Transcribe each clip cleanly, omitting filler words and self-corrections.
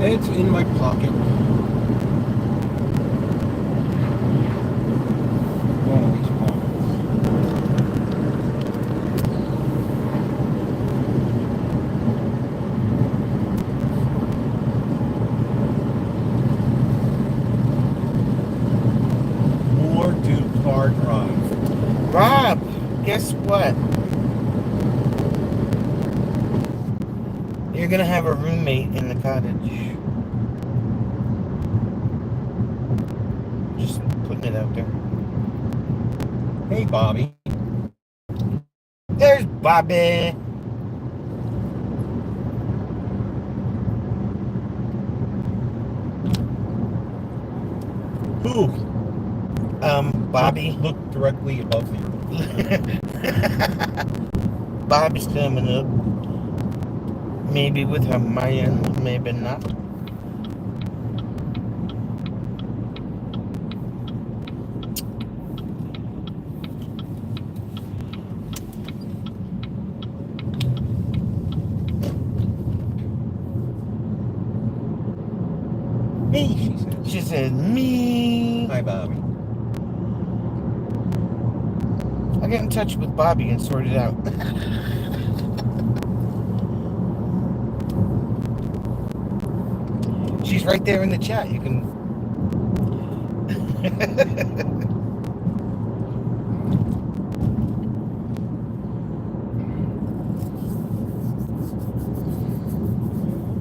It's in my pocket. One of these pockets. More two-car drive. Rob, guess what? You're gonna have a roommate in the cottage. Just putting it out there. Hey, Bobby. There's Bobby. Who? Bobby. Look directly above you. Bobby's coming up. Maybe with her man, maybe not. Me, she said. She said, me. Hi, Bobby. I'll get in touch with Bobby and sort it out. She's right there in the chat. You can.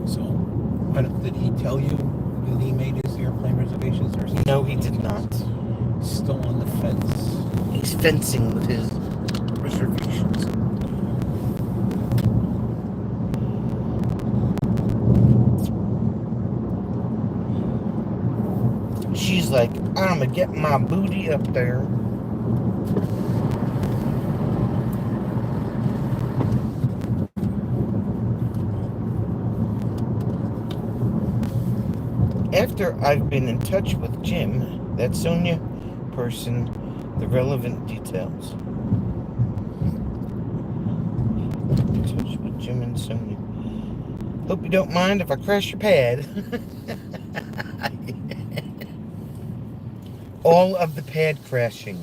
So, did he tell you that he made his airplane reservations? Or No, he did not. Still on the fence. He's fencing with his reservations. She's like, I'm gonna get my booty up there. After I've been in touch with Jim, that Sonia person, the relevant details. In touch with Jim and Sonia. Hope you don't mind if I crash your pad. All of the pad crashing.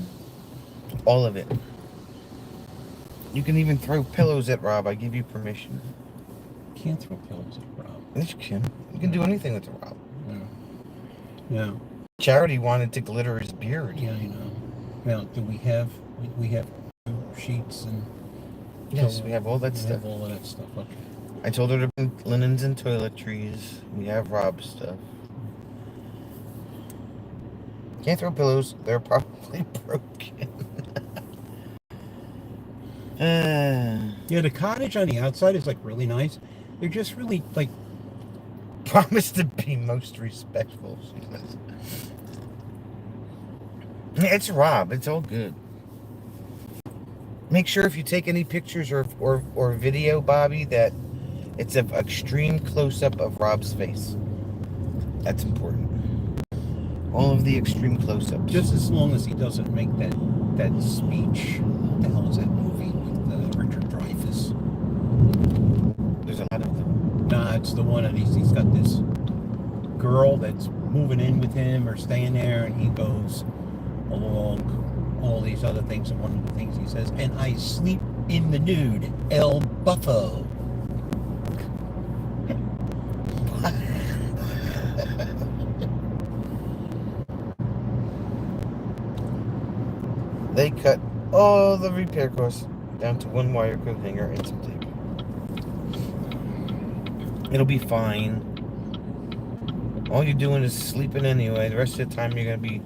All of it. You can even throw pillows at Rob. I give you permission. Can't throw pillows at Rob. Yes, you can. You can do anything with Rob. Yeah. Charity wanted to glitter his beard. Yeah, I know. Now, do we have sheets and? Yes, we have all that stuff. Have all of that stuff. Okay. I told her to bring linens and toiletries. We have Rob's stuff. Can't throw pillows. They're probably broken. Yeah, the cottage on the outside is like really nice. They're just really like. Promise to be most respectful, she says. It's Rob. It's all good. Make sure if you take any pictures or video, Bobby, that it's an extreme close-up of Rob's face. That's important. All of the extreme close-ups. Just as long as he doesn't make that speech. What the hell is that movie with Richard Dreyfuss? There's a lot of them. Nah, it's the one that he's got this girl that's moving in with him or staying there, and he goes along all these other things, and one of the things he says, and I sleep in the nude, El Buffo. They cut all the repair costs down to one wire coat hanger and some tape. It'll be fine. All you're doing is sleeping anyway. The rest of the time you're going to be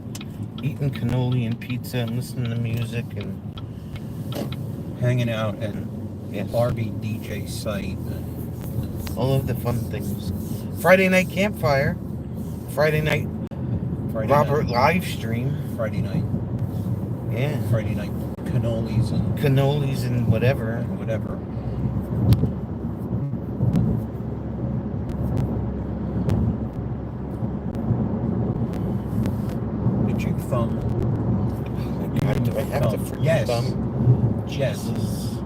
eating cannoli and pizza and listening to music and hanging out at yes, RV DJ site. All of the fun things. Friday night campfire. Friday night Robert live stream. Friday night. Yeah. Friday night cannolis and whatever. Get your thumb. Oh my God, do I have to freaking thumb? Yes.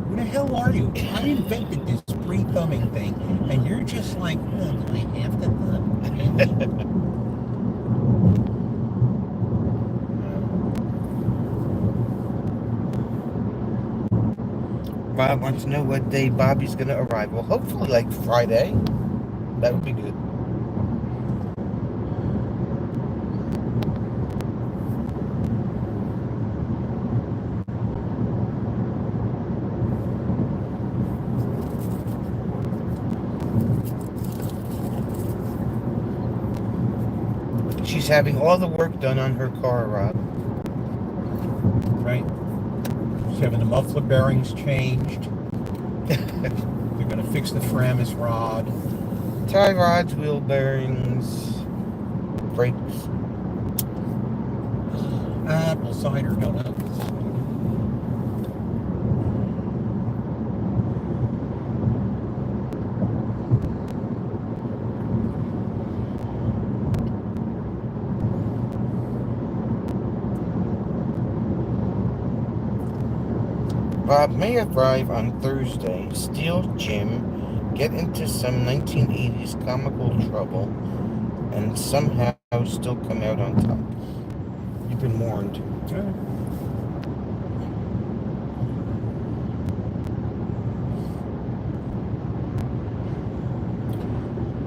Who the hell are you? I invented this breathing thumbing thing, and you're just like, oh, do I have to thumb? Bob wants to know what day Bobby's gonna arrive. Well, hopefully like Friday. That would be good. She's having all the work done on her car, Rob. Right? She's having the muffler bearings changed. They're going to fix the Framus rod. Tie rods, wheel bearings, brakes. Apple cider donuts. Bob may arrive on Thursday, steal Jim, get into some 1980s comical trouble, and somehow still come out on top. You've been warned.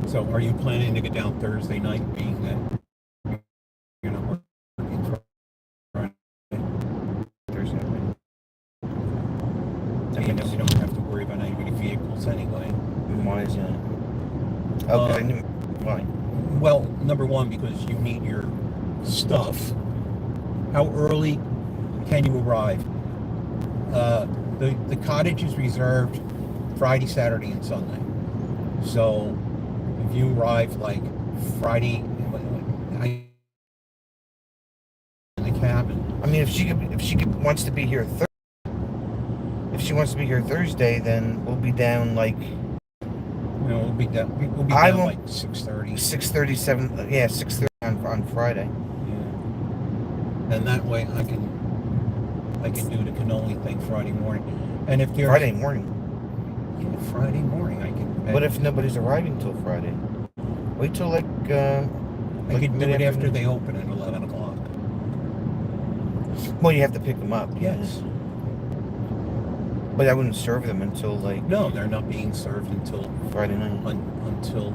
So are you planning to get down Thursday night, being that you're not working Friday? Thursday night? And you don't have to worry about any vehicles anyway. Why is that? Okay, fine. Well, number one, because you need your stuff. How early can you arrive? The cottage is reserved Friday, Saturday, and Sunday. So if you arrive like Friday, in the cabin. I mean, if she wants to be here if she wants to be here Thursday, then we'll be down like. You know, we'll be down like 6:30. 6:37. Yeah, 6:30 on Friday. Yeah. And that way I can do the cannoli thing Friday morning. And if there's Friday morning. Yeah, Friday morning I can. What if nobody's arriving till Friday? Wait till like. I can do it after they open at 11 o'clock. Well, you have to pick them up. Yes. But I wouldn't serve them until like. No, they're not being served until Friday night. Until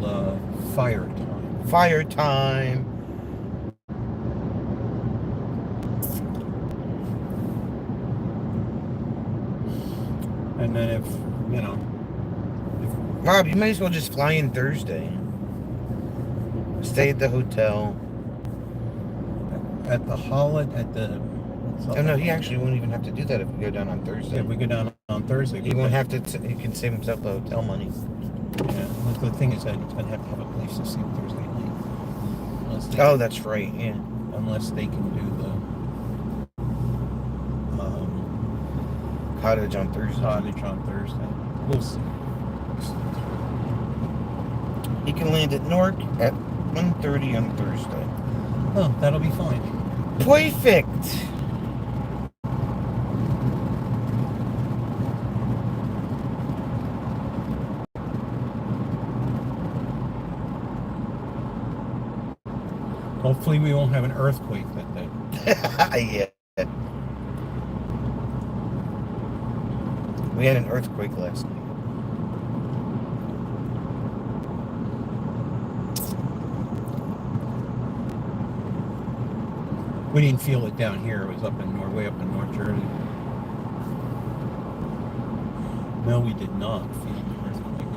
fire time. Fire time. And then if Rob, you might as well just fly in Thursday. Stay at the hotel. At the holiday, at the. Oh no, he actually won't even have to do that if we go down on Thursday. If we go down on Thursday, he won't have to. He can save himself the hotel money. Yeah. The thing is that he's gonna have to have a place to sleep Thursday night. Oh, that's right. Yeah. Unless they can do the cottage on Thursday. Cottage on Thursday. We'll see. He can land at Newark at 1:30 on Thursday. Oh, that'll be fine. Perfect. Hopefully we won't have an earthquake that day. Yeah. We had an earthquake last night. We didn't feel it down here. It was up in Norway, up in North Jersey. No, we did not feel the earthquake.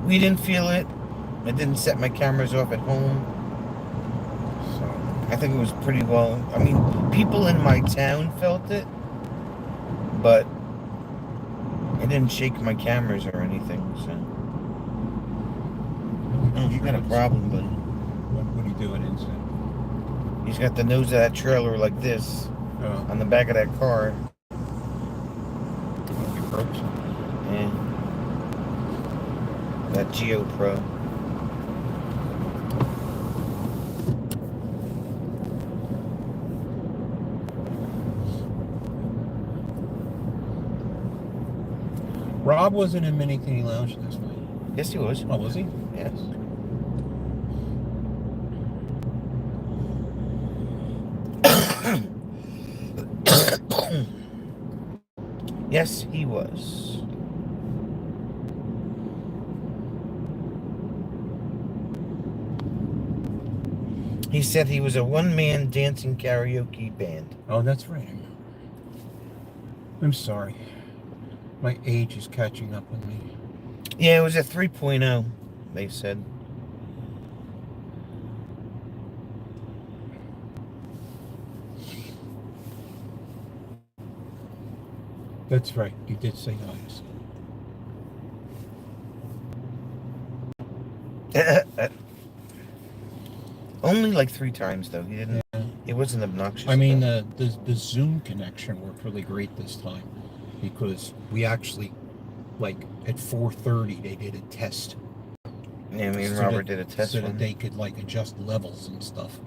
We didn't feel it. I didn't set my cameras off at home. So I think it was pretty well. I mean, people in my town felt it, but it didn't shake my cameras or anything. So you got a problem, buddy. What are you doing inside? He's got the nose of that trailer like this on the back of that car. You broke something. Yeah. That Geo Pro. Rob wasn't in Mini Teeny Lounge last night. Yes, he was. Oh, was he? Yes. Yes, he was. He said he was a one-man dancing karaoke band. Oh, that's right. I'm sorry. My age is catching up with me. Yeah, it was a 3.0, they said. That's right. You did say nice. Only like 3 times, though. He didn't. Yeah. It wasn't obnoxious. I mean, the Zoom connection worked really great this time because we actually, like, at 4:30 they did a test. Yeah, me and Robert did a test so one. that they could like adjust levels and stuff.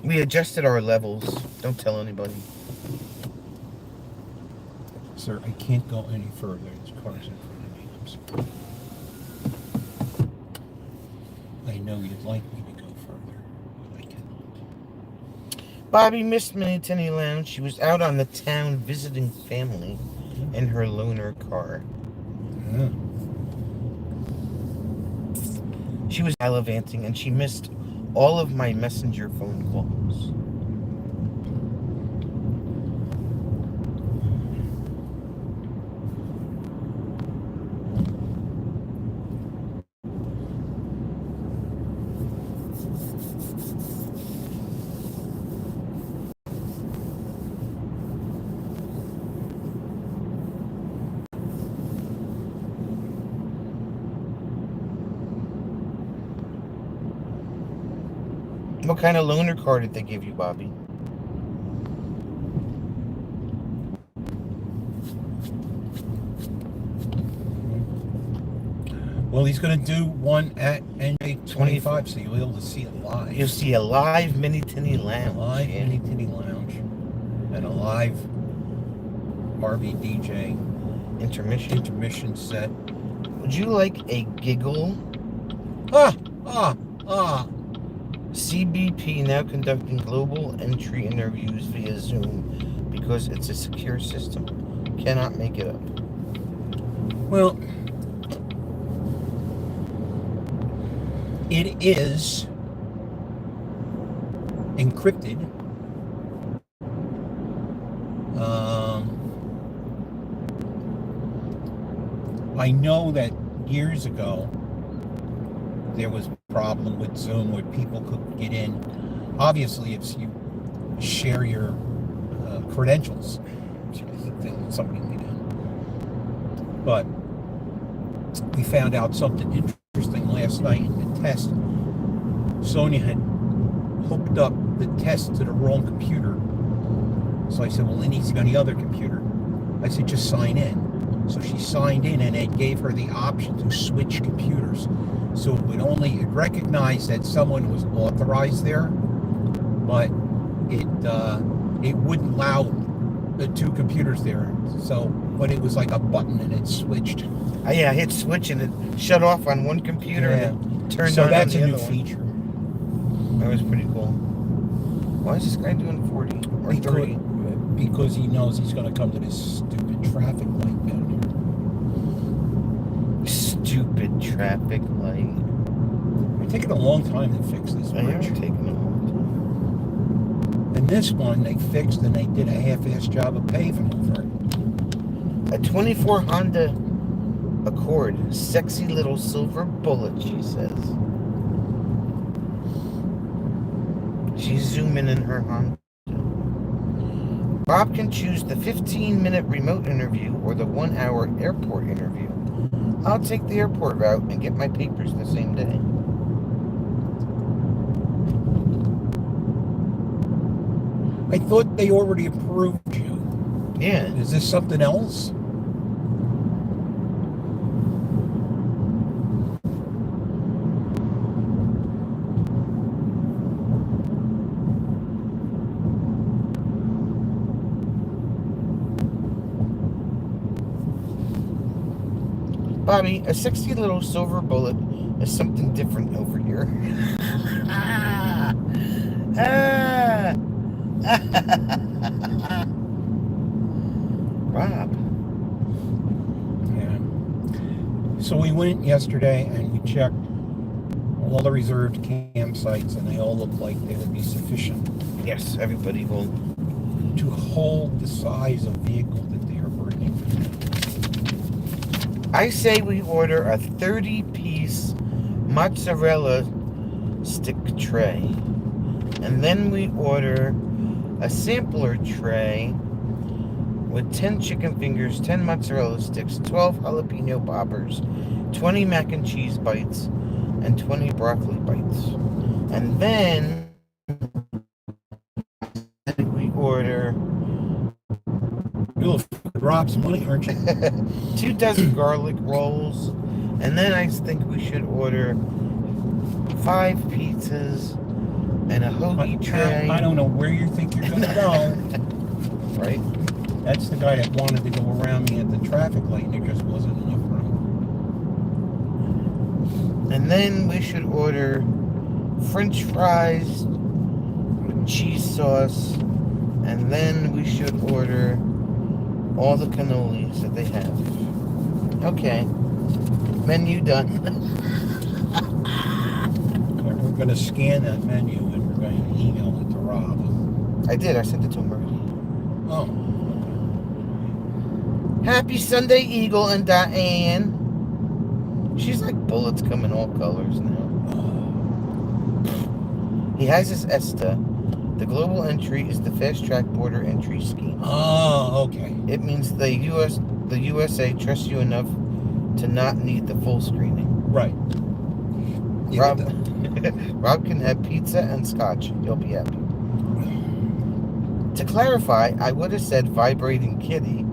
We adjusted our levels. Don't tell anybody. Sir, I can't go any further. There's cars in front of me. I'm sorry. I know you'd like me to go further, but I cannot. Bobby missed Mini Tinny Lounge. She was out on the town visiting family in her loaner car. Yeah. She was gallivanting and she missed all of my messenger phone calls. What kind of loaner car did they give you, Bobby? Well, he's going to do one at NJ25, so you'll be able to see it live. You'll see a live Mini Tinny Lounge. Live Mini Tinny Lounge. And a live RV DJ intermission set. Would you like a giggle? CBP now conducting global entry interviews via Zoom because it's a secure system. Cannot make it up. Well, it is encrypted. I know that years ago there was a problem with Zoom where people could get in. Obviously, if you share your credentials, somebody can get in. But we found out something interesting last night in the test. Sonia had hooked up the test to the wrong computer. So I said, well, it needs to be on the other computer. I said, just sign in. So she signed in, and it gave her the option to switch computers. So it would only recognize that someone was authorized there, but it wouldn't allow the 2 computers there. So, but it was like a button, and it switched. Yeah, I hit switch and it shut off on one computer and it turned so on that's on a the new other feature. One. That was pretty cool. Why is this guy doing 40 or 30? Because he knows he's going to come to this stupid traffic light down here. Stupid traffic light. It's taken a long time to fix this bridge. It's taken a long time. And this one they fixed, and they did a half-ass job of paving over it. A 24 Honda Accord, sexy little silver bullet, she says. She's zooming in her Honda. Bob can choose the 15-minute remote interview or the 1-hour airport interview. I'll take the airport route and get my papers the same day. I thought they already approved you. Yeah. Is this something else? Bobby, a sexy little silver bullet is something different over here. Ah. Rob. Yeah. So we went yesterday and we checked all the reserved campsites, and they all look like they would be sufficient Yes, everybody will. to hold the size of vehicle that they are bringing. I say we order a 30-piece mozzarella stick tray. And then we order a sampler tray with 10 chicken fingers, 10 mozzarella sticks, 12 jalapeno poppers, 20 mac and cheese bites, and 20 broccoli bites. And then we order You'll drop some money, aren't you? 2 dozen garlic rolls. And then I think we should order 5 pizzas and a hoagie tray. I don't know where you think you're going to go. Right? That's the guy that wanted to go around me at the traffic light, and there just wasn't enough room. And then we should order French fries with cheese sauce. And then we should order all the cannolis that they have. Okay. Menu done. We're going to scan that menu and we're going to email it to Rob. I did. I sent it to him already. Oh. Happy Sunday, Eagle and Diane. She's like bullets come in all colors now. He has his ESTA. The global entry is the fast track border entry scheme. Oh, okay. It means the USA trusts you enough to not need the full screening. Right. Rob, Rob can have pizza and scotch. You'll be happy. To clarify, I would have said vibrating kitty.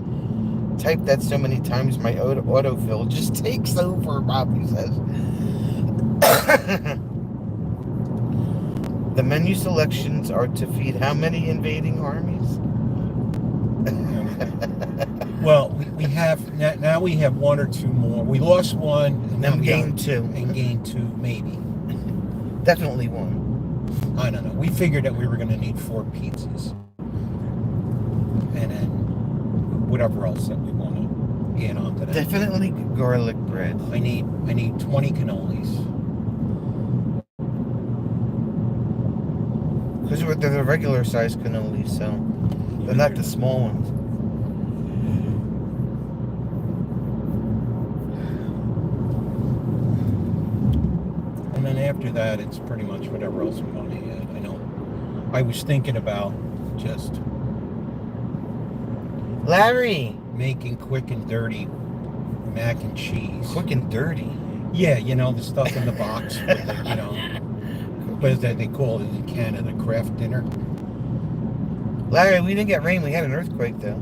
Typed that so many times my autofill just takes over, Robbie says. The menu selections are to feed how many invading armies? Well, we have now we have 1 or 2 more. We lost one, and Then gained 2. And gained 2, maybe. Definitely 1. I don't know. We figured that we were going to need 4 pizzas, and then whatever else that we want to add on to that. Definitely garlic bread. I need 20 cannolis. Because they're the regular size cannolis, so they're not the small ones. And then after that, it's pretty much whatever else we want to add. I know. I was thinking about just Larry! making quick and dirty mac and cheese. Quick and dirty. Yeah, you know, the stuff in the box with the, you know, what is that they call it in Canada, craft dinner? Larry, we didn't get rain. We had an earthquake, though.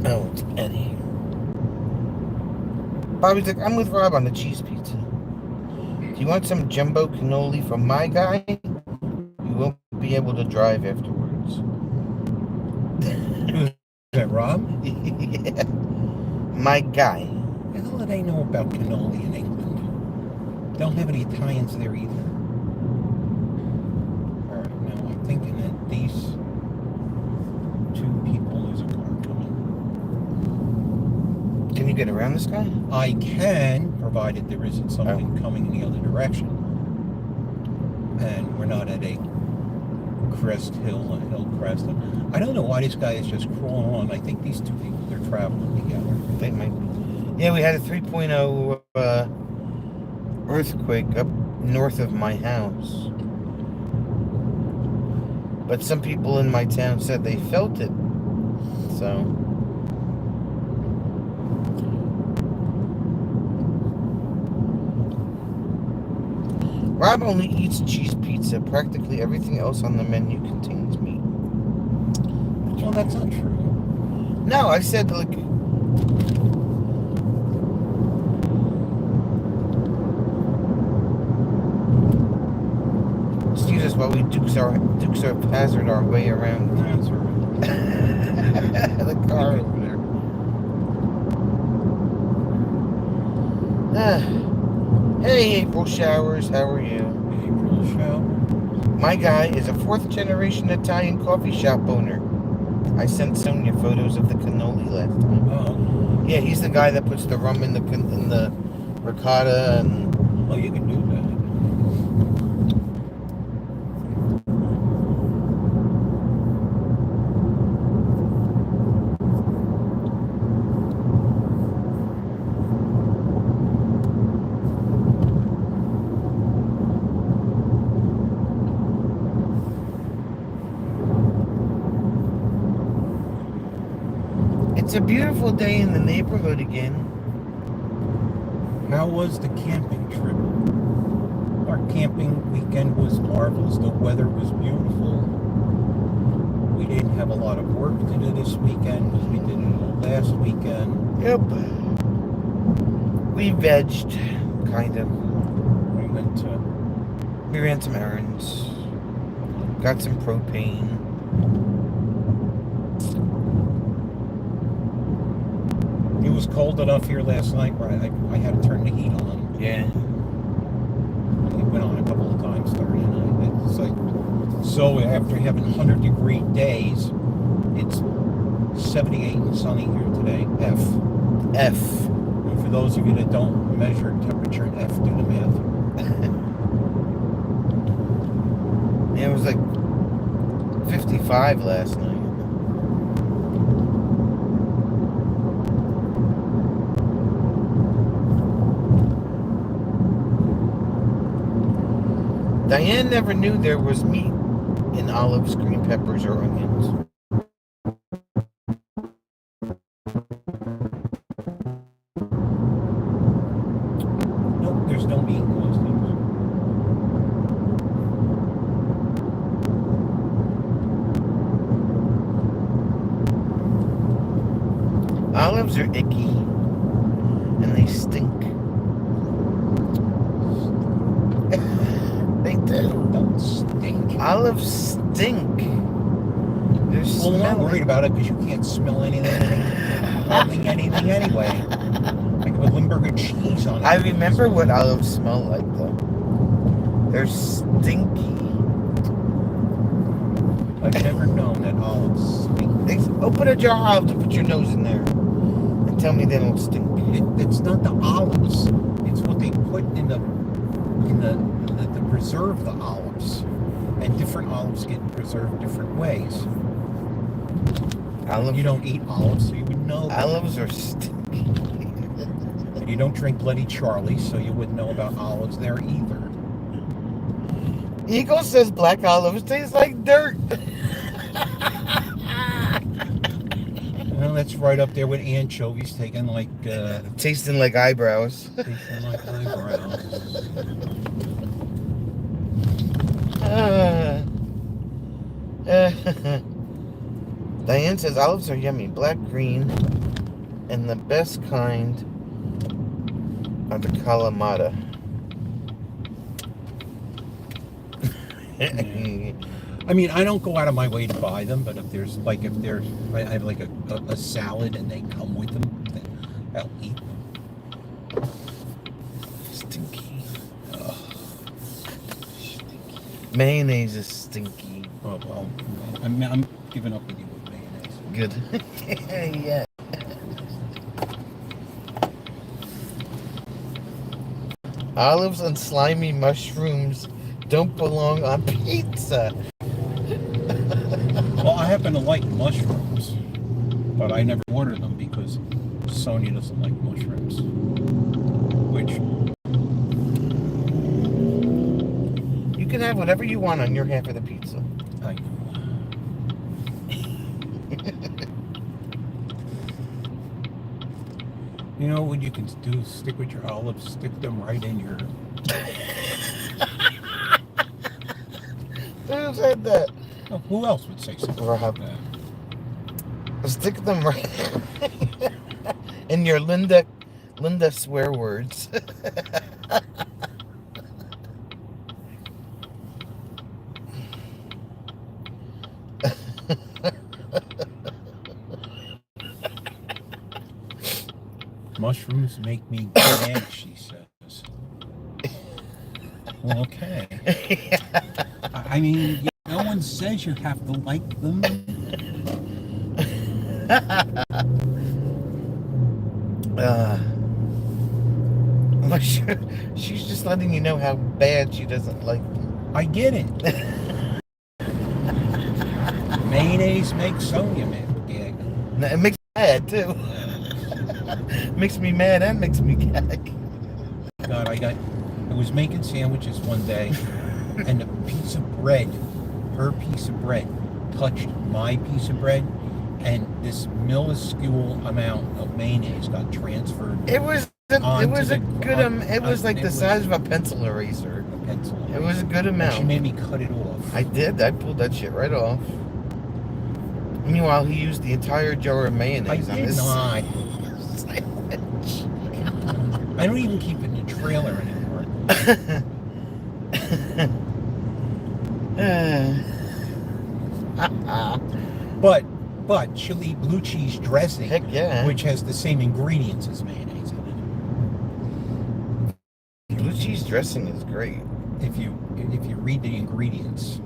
Oh, it's Eddie. Bobby's like, I'm with Rob on the cheese pizza. Do you want some jumbo cannoli from my guy? You won't be able to drive afterwards. Is that Rob? Yeah. My guy. How the hell do they know about cannoli in England? Don't have any Italians there either. Alright, now I'm thinking that these 2 people, there's a car coming. Can you get around this guy? I can, provided there isn't something coming in the other direction. And we're not at a crest hill, a hill crest. I don't know why this guy is just crawling on. I think these 2 people, they're traveling together. They might be. Yeah, we had a 3.0 earthquake up north of my house. But some people in my town said they felt it. So. Rob only eats cheese pizza. Practically everything else on the menu contains meat. Well, that's not true. No, I said, like... Excuse us while we Dukes of Hazzard our way around That's all right. the car over there. Hey, April Showers, how are you? April show. My guy is a 4th generation Italian coffee shop owner. I sent Sonia photos of the cannoli last time. Oh, Yeah, he's the guy that puts the rum in the ricotta and. well, you can do that. It's a beautiful day in the neighborhood again. How was the camping trip? Our camping weekend was marvelous. The weather was beautiful. We didn't have a lot of work to do this weekend as we did last weekend. Yep. We vegged, kind of. We ran some errands. Got some propane. It was cold enough here last night where I had to turn the heat on. Yeah. It went on a couple of times Thursday night. It's like, so after having 100-degree days, it's 78 and sunny here today. F. And for those of you that don't measure temperature in F, do the math. Yeah, it was like 55 last night. Diane never knew there was meat in olives, green peppers, or onions. Nope, there's no meat in those things. Olives are icky, and they stink. They do. Don't stink. Olives stink. They're Well, I'm not smelly. worried about it because you can't smell anything anyway. Like with Limburger cheese on it. I remember what olives smell like, though. They're stinky. I've never known that olives stink. Open a jar of olives and put your nose in there. And tell me they don't stink. It's not the olives. It's what they put in the to preserve the olives. And different olives get preserved different ways. Olives, You don't eat olives, so you would know. olives are stinky. And you don't drink Bloody Charlie, so you wouldn't know about olives there either. Eagle says black olives taste like dirt. Well, that's right up there with anchovies tasting like Tasting like eyebrows. eyebrows. Diane says olives are yummy, black, green, and the best kind are the Kalamata. I mean, I don't go out of my way to buy them, but if there's I have like a salad and they come with them, then I'll eat them. Stinky. Ugh. Mayonnaise is stinky. Oh, well, I'm giving up with you with mayonnaise. Good. Yeah. Olives and slimy mushrooms don't belong on pizza. Well, I happen to like mushrooms, but I never order them because Sonia doesn't like mushrooms. Which, You can have whatever you want on your half of the pizza. I know. You know what you can do is stick with your olives, stick them right in your... Who said that? Oh, who else would say something Rob. like that? Stick them right in your Linda swear words. tomatoes make me gag, she says. Well, okay. I mean, no one says you have to like them. Well, she's just letting you know how bad she doesn't like them. I get it. Mayonnaise makes Sonia gag. It makes me mad too. Makes me mad and makes me gag. God, I was making sandwiches one day, and a piece of bread, her piece of bread, touched my piece of bread, and this minuscule amount of mayonnaise got transferred. It was like the size of a pencil eraser. It was a good amount. She made me cut it off. I did. I pulled that shit right off. Meanwhile, he used the entire jar of mayonnaise on his sandwich. I don't even keep it in the trailer anymore. But she'll eat blue cheese dressing, heck yeah, which has the same ingredients as mayonnaise in it. Blue cheese dressing is great. If you read the ingredients.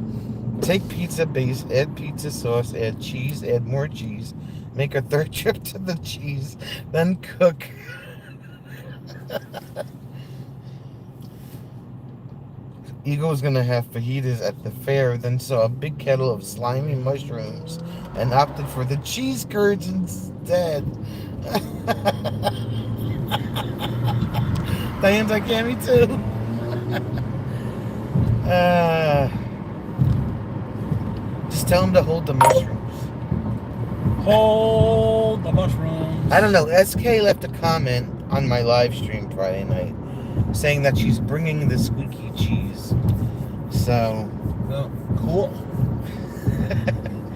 Take pizza base, add pizza sauce, add cheese, add more cheese, make a third trip to the cheese, then cook. Eagle's gonna have fajitas at the fair, then saw a big kettle of slimy mushrooms and opted for the cheese curds instead. Diane's like, yeah, me too. Just tell him to hold the mushrooms. Hold the mushrooms. I don't know. SK left a comment on my live stream Friday night saying that she's bringing the squeaky cheese. So, oh, cool.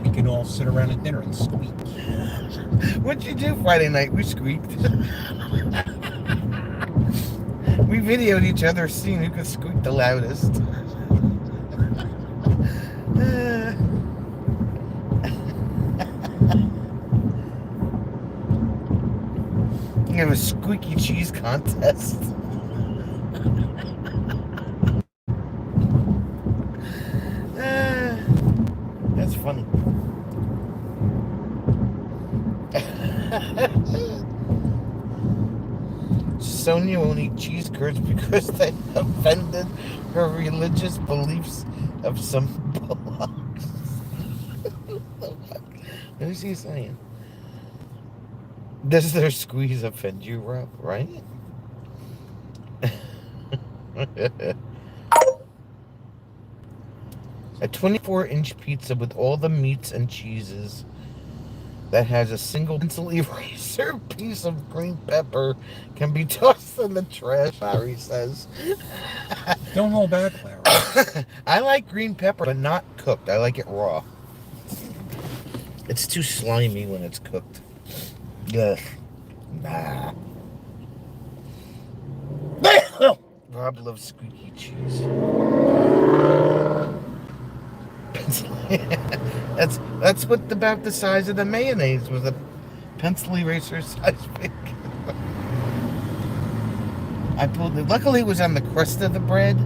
We can all sit around at dinner and squeak. What'd you do Friday night? We squeaked. We videoed each other seeing who could squeak the loudest. We have a squeaky cheese contest. That's funny. Sonia won't eat cheese curds because they offended her religious beliefs of some blocks. What is he saying? Does their squeeze offend you, Rob? Right? A 24-inch pizza with all the meats and cheeses that has a single pencil eraser piece of green pepper can be tossed in the trash, Harry says. Don't hold back, Larry. I like green pepper, but not cooked. I like it raw. It's too slimy when it's cooked. Ugh. Nah. Rob loves squeaky cheese. That's what about the size of the mayonnaise was a pencil eraser size big. I pulled it. Luckily, it was on the crust of the bread,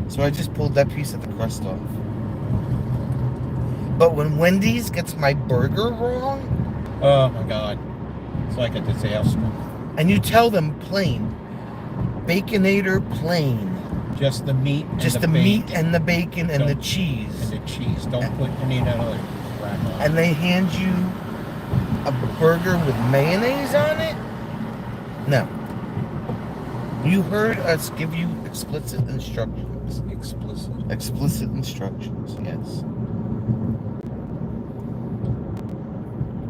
so I just pulled that piece of the crust off. But when Wendy's gets my burger wrong, oh my God, it's like a disaster. And you tell them plain, Baconator plain. Just the meat. Just the meat and the bacon and the cheese. And the cheese. Don't put any of that other crap on. And they hand you a burger with mayonnaise on it? No. You heard us give you explicit instructions. Explicit instructions, yes.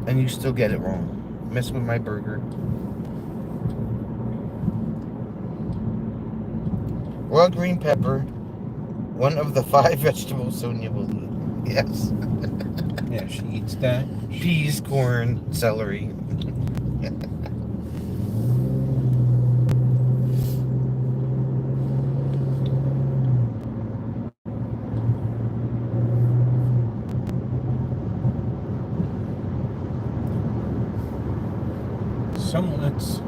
And you still get it wrong. Mess with my burger. Raw green pepper, one of the 5 vegetables Sonia will eat. Yes. Yeah, she eats that. Peas, corn, celery. So let's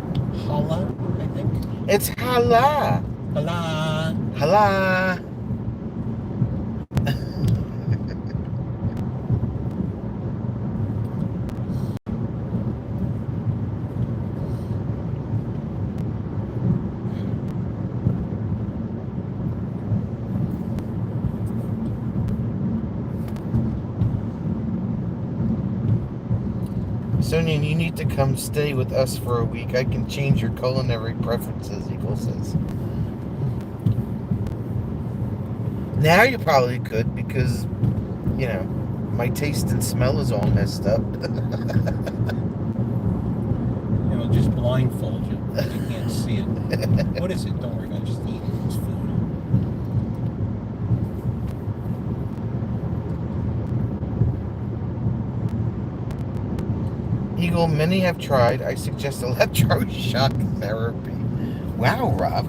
holla. It's hala. Hala. Hala. Sonia, you need to come stay with us for a week. I can change your culinary preferences, Eagle says. Now you probably could because, you know, my taste and smell is all messed up. You know, just blindfold you. You can't see it. What is it? Don't worry about it. Just eating this food. Eagle, many have tried. I suggest electroshock therapy. Wow, Rob.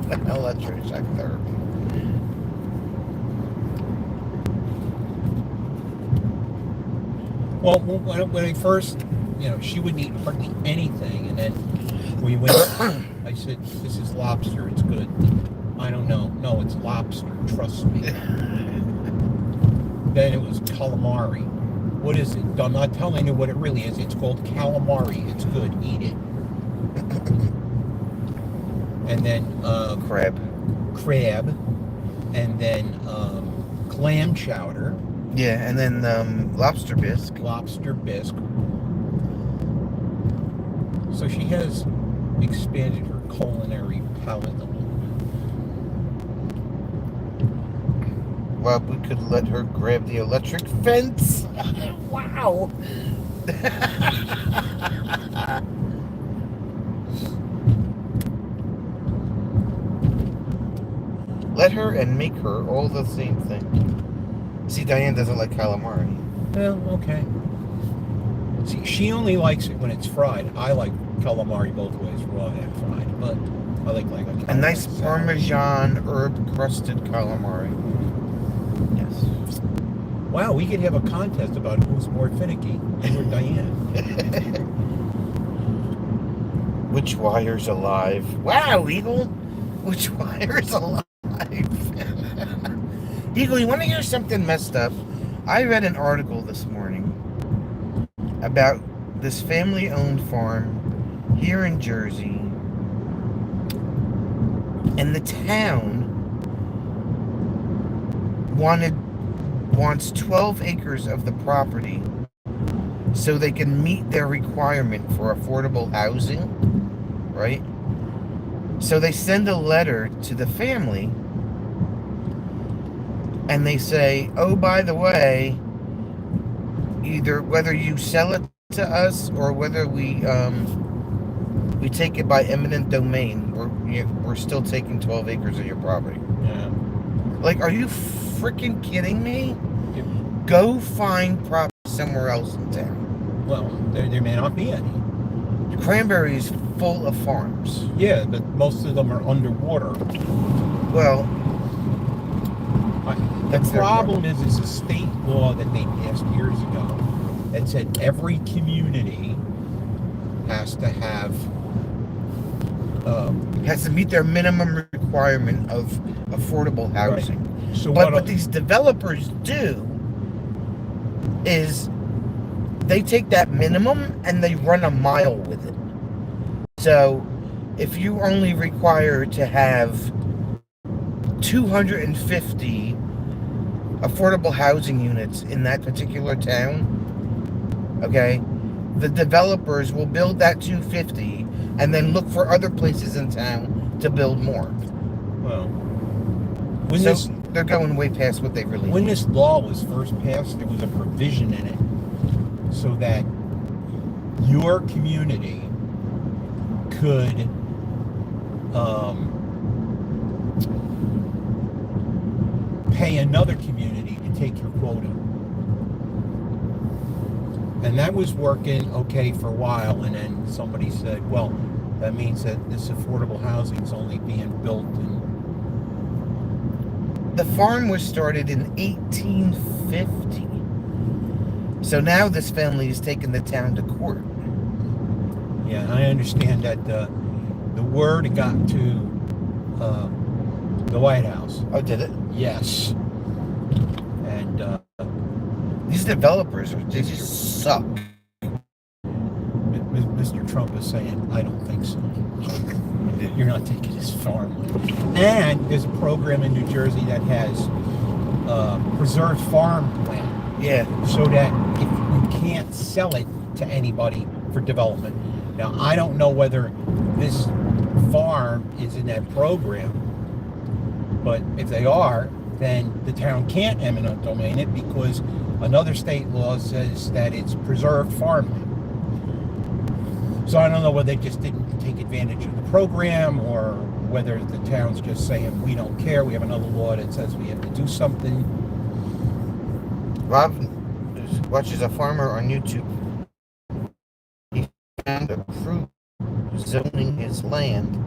Electroshock therapy. Well, when I first, you know, she wouldn't eat hardly anything, and then we went. I said, "This is lobster. It's good." I don't know. No, it's lobster. Trust me. Then it was calamari. What is it? I'm not telling you what it really is. It's called calamari. It's good. Eat it. And then Crab. And then clam chowder. Yeah, and then lobster bisque. Lobster bisque. So she has expanded her culinary palate a little bit. Well, we could let her grab the electric fence. Wow. Let her and make her all the same thing. See, Diane doesn't like calamari. Well, okay. See, she only likes it when it's fried. I like calamari both ways, raw and fried. But I like a nice salad. Parmesan herb-crusted calamari. Yes. Wow, we could have a contest about who's more finicky, you or Diane. Which wire's alive? Wow, Eagle. Which wire's alive? Eagle, you want to hear something messed up? I read an article this morning about this family-owned farm here in Jersey, and the town wants 12 acres of the property so they can meet their requirement for affordable housing, right? So they send a letter to the family and they say, oh, by the way, either whether you sell it to us or whether we take it by eminent domain, we're still taking 12 acres of your property. Yeah. Like, are you freaking kidding me? Yep. Go find property somewhere else in town. Well, there may not be any. Cranberry is full of farms. Yeah, but most of them are underwater. Well, the problem is it's a state law that they passed years ago that said every community has to have has to meet their minimum requirement of affordable housing. Right. So what these developers do is they take that minimum and they run a mile with it. So if you only require to have 250 affordable housing units in that particular town, okay, the developers will build that 250 and then look for other places in town to build more. Well, they're going way past what they really when need. this law was first passed, there was a provision in it so that your community could pay another community to take your quota. And that was working okay for a while, and then somebody said, well, that means that this affordable housing is only being built in... The farm was started in 1850. So now this family is taking the town to court. Yeah, I understand that the word got to the White House. Oh, did it? Yes. And These developers, they just suck. Mr. Trump is saying, I don't think so. You're not taking his farmland. And there's a program in New Jersey that has preserved farmland. Yeah. So that if you can't sell it to anybody for development. Now, I don't know whether this farm is in that program, but if they are, then the town can't eminent domain it because another state law says that it's preserved farmland. So I don't know whether they just didn't take advantage of the program or whether the town's just saying, we don't care, we have another law that says we have to do something. Rob watches a farmer on YouTube. He found a crew zoning his land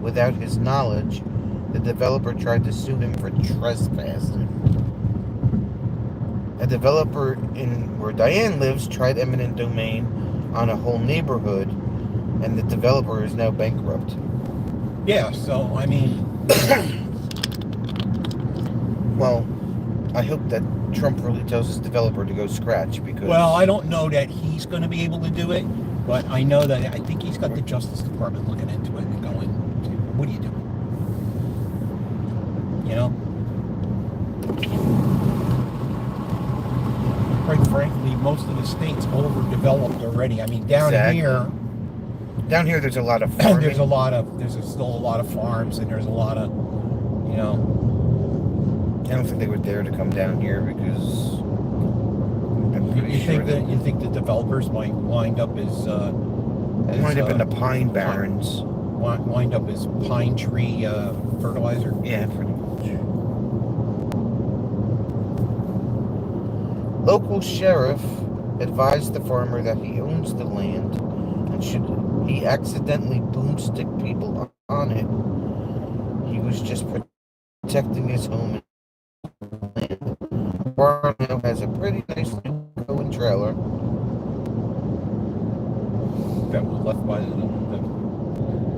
without his knowledge. The developer tried to sue him for trespassing. A developer in where Diane lives tried eminent domain on a whole neighborhood, and the developer is now bankrupt. Yeah, so, I mean... Well, I hope that Trump really tells his developer to go scratch, because... Well, I don't know that he's going to be able to do it, but I know that I think he's got the Justice Department looking into it and going, what are you doing? You know? Quite frankly, most of the state's overdeveloped already. I mean, down here... Down here, there's a lot of farming. There's still a lot of farms, and there's a lot of, you know... I don't think they would dare to come down here because you think the developers might wind up as wind up in the Pine Barrens, wind up as pine tree fertilizer? Yeah, pretty much. Local sheriff advised the farmer that he owns the land and should he accidentally boomstick people on it, he was just protecting his home. The barn now has a pretty nice new going trailer. That was left by the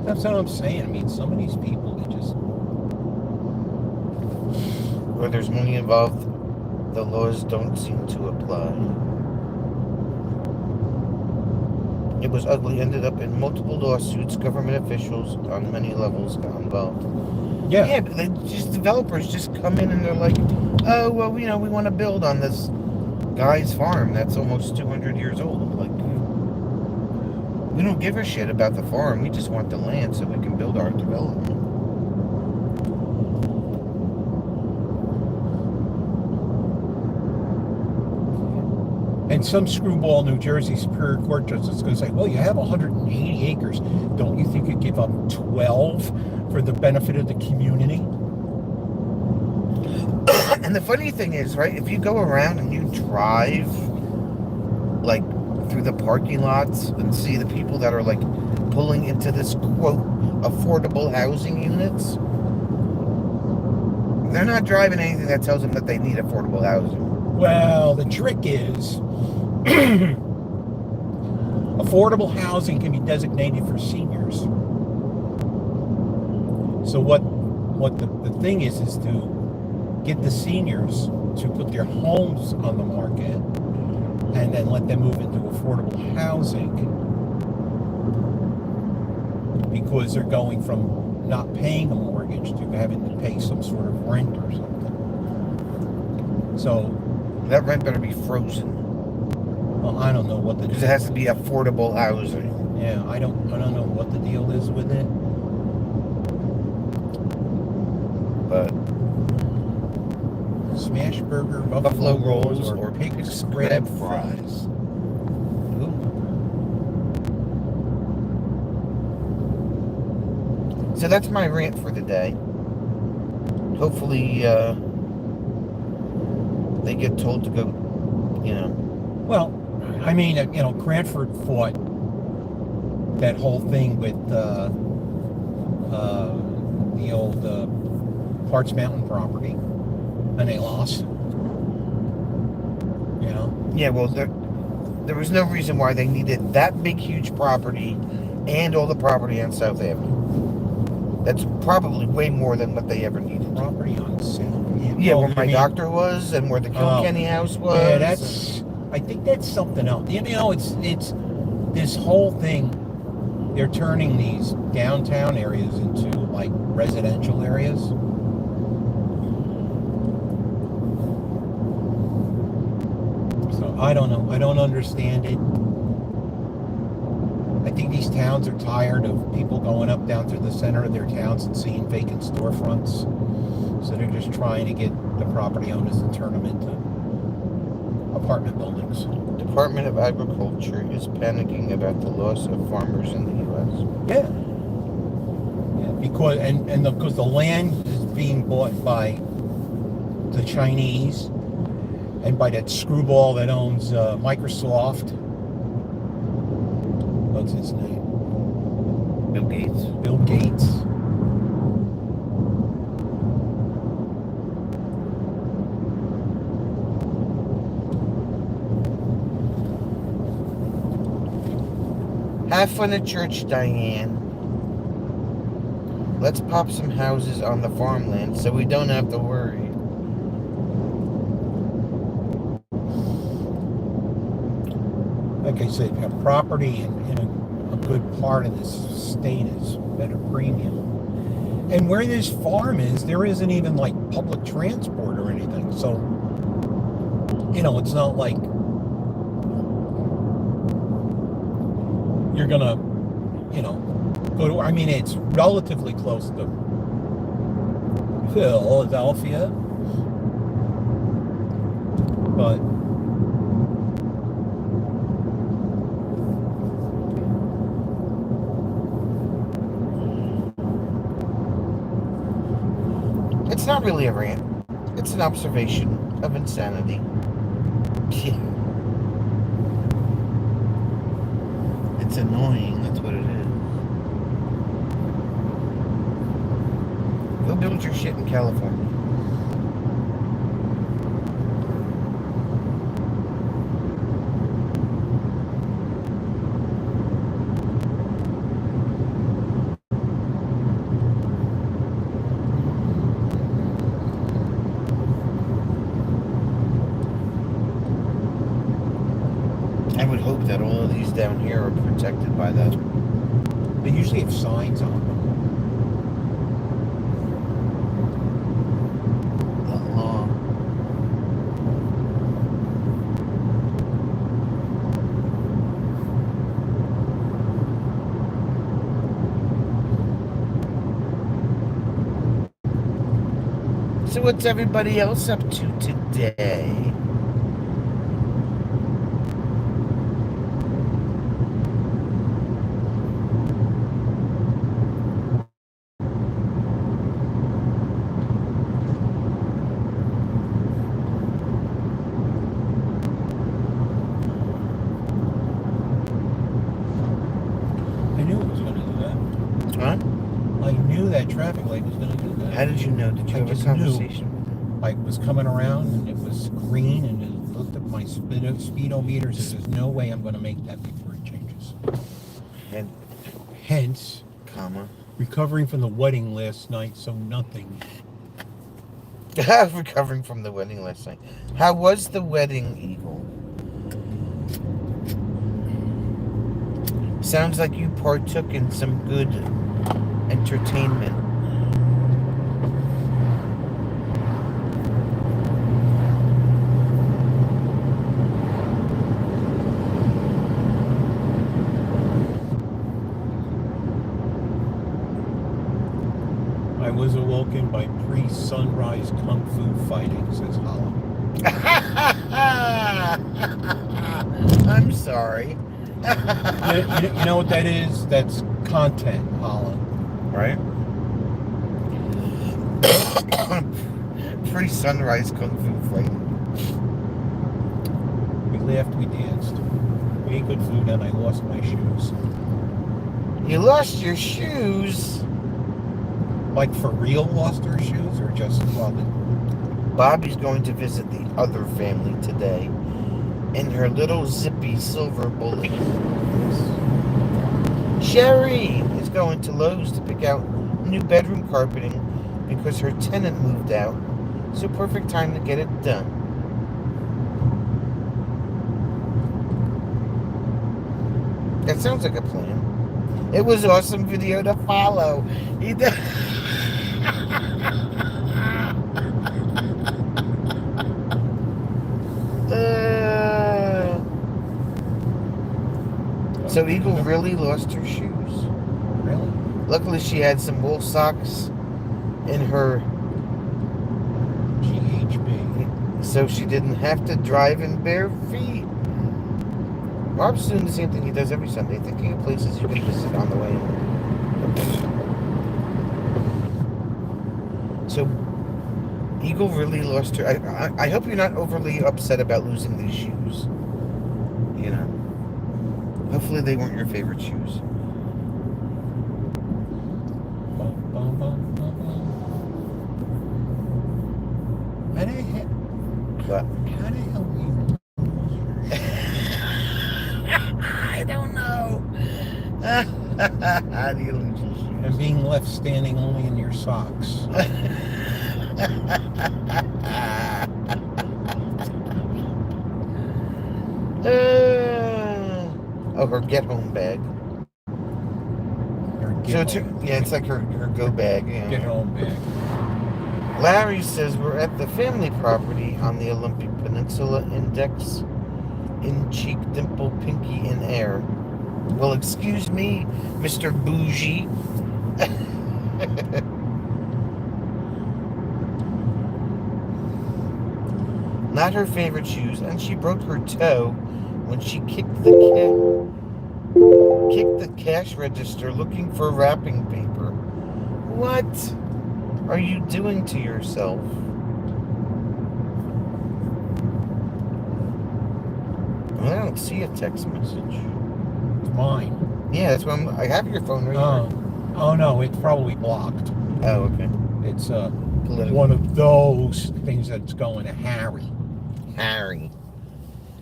that's what I'm saying. I mean, some of these people, they just... Where there's money involved, the laws don't seem to apply. It was ugly, ended up in multiple lawsuits. Government officials on many levels got involved. Yeah, but developers just come in and they're like, oh, well, we want to build on this guy's farm that's almost 200 years old. Like, we don't give a shit about the farm. We just want the land so we can build our development. And some screwball New Jersey Superior Court judge is going to say, well, you have 180 acres. Don't you think you'd give up 12 for the benefit of the community? And the funny thing is, right, if you go around and you drive, like, through the parking lots and see the people that are, like, pulling into this, quote, affordable housing units, they're not driving anything that tells them that they need affordable housing. Well, the trick is affordable housing can be designated for seniors. So what the thing is to get the seniors to put their homes on the market and then let them move into affordable housing, because they're going from not paying a mortgage to having to pay some sort of rent or something. So that rent better be frozen. Well, I don't know what because it has to be affordable housing. Yeah, I don't know what the deal is with it. But smash burger, buffalo rolls, or pig scrab fries. Ooh. So that's my rant for the day. Hopefully, they get told to go, Well, I mean, Cranford fought that whole thing with the old Parts Mountain property, and they lost. Yeah, well, there was no reason why they needed that big, huge property And all the property on South Avenue. That's probably way more than what they ever needed. Property on South. Yeah, where my doctor was and where the Kilkenny house was. Yeah, I think that's something else. You know, it's this whole thing. They're turning these downtown areas into like residential areas. So I don't know. I don't understand it. I think these towns are tired of people going up down through the center of their towns and seeing vacant storefronts. So they're just trying to get the property owners to turn them into apartment buildings. Department of Agriculture is panicking about the loss of farmers in the U.S. Yeah. Yeah, because the land is being bought by the Chinese and by that screwball that owns Microsoft. What's his name? Bill Gates. Bill Gates. Have fun at church, Diane. Let's pop some houses on the farmland so we don't have to worry. Like I said, property in a good part of this state is at a premium. And where this farm is, there isn't even like public transport or anything. So, you know, it's not like you're gonna, you know, go to, I mean, it's relatively close to Philadelphia, but it's not really a rant. It's an observation of insanity. It's annoying, that's what it is. Go build your shit in California. I would hope that all of these down here are protected by that. they usually have signs on them. So what's everybody else up to today? I knew it was going to do that. Huh? I knew that traffic light was going to do that. How did you know? Did you I have a just conversation with him? I was coming around and it was green and it looked at my speedometer and says, there's no way I'm going to make that before it changes. And, Hence, comma. recovering from the wedding last night, so nothing. Recovering from the wedding last night. How was the wedding, Eagle? Sounds like you partook in some good entertainment. I was awoken by pre-sunrise kung fu fighting, says Holland. I'm sorry. You know what that is? That's content, Holland. Right? Pre-sunrise kung fu fighting. We laughed, we danced. We ate good food, and I lost my shoes. You lost your shoes? Like for real lost her shoes, or just well? Bobby's going to visit the other family today in her little zippy silver bullet. Sherry is going to Lowe's to pick out new bedroom carpeting because her tenant moved out. So perfect time to get it done. That sounds like a plan. It was awesome video to follow. He did. So Eagle really lost her shoes. Really? Luckily, she had some wool socks in her GHB. so she didn't have to drive in bare feet. Rob's doing the same thing he does every Sunday, thinking of places you can visit on the way. So Eagle really lost her. I hope you're not overly upset about losing these shoes. You know. Hopefully they weren't your favorite shoes. How the hell? What? How the hell do you? I don't know. How do you lose your shoes? And being left standing only in your socks. Oh, her get home bag. It's like her go bag. Yeah. Get home bag. Larry says we're at the family property on the Olympic Peninsula. Index in cheek, dimple, pinky in air. Well, excuse me, Mr. Bougie. Not her favorite shoes, and she broke her toe when she kicked the cash register looking for wrapping paper. What are you doing to yourself? Well, I don't see a text message. It's mine. Yeah, that's why I have your phone right here. Oh no, it's probably blocked. Oh, okay. It's Political. one of those things that's going to Harry. Harry.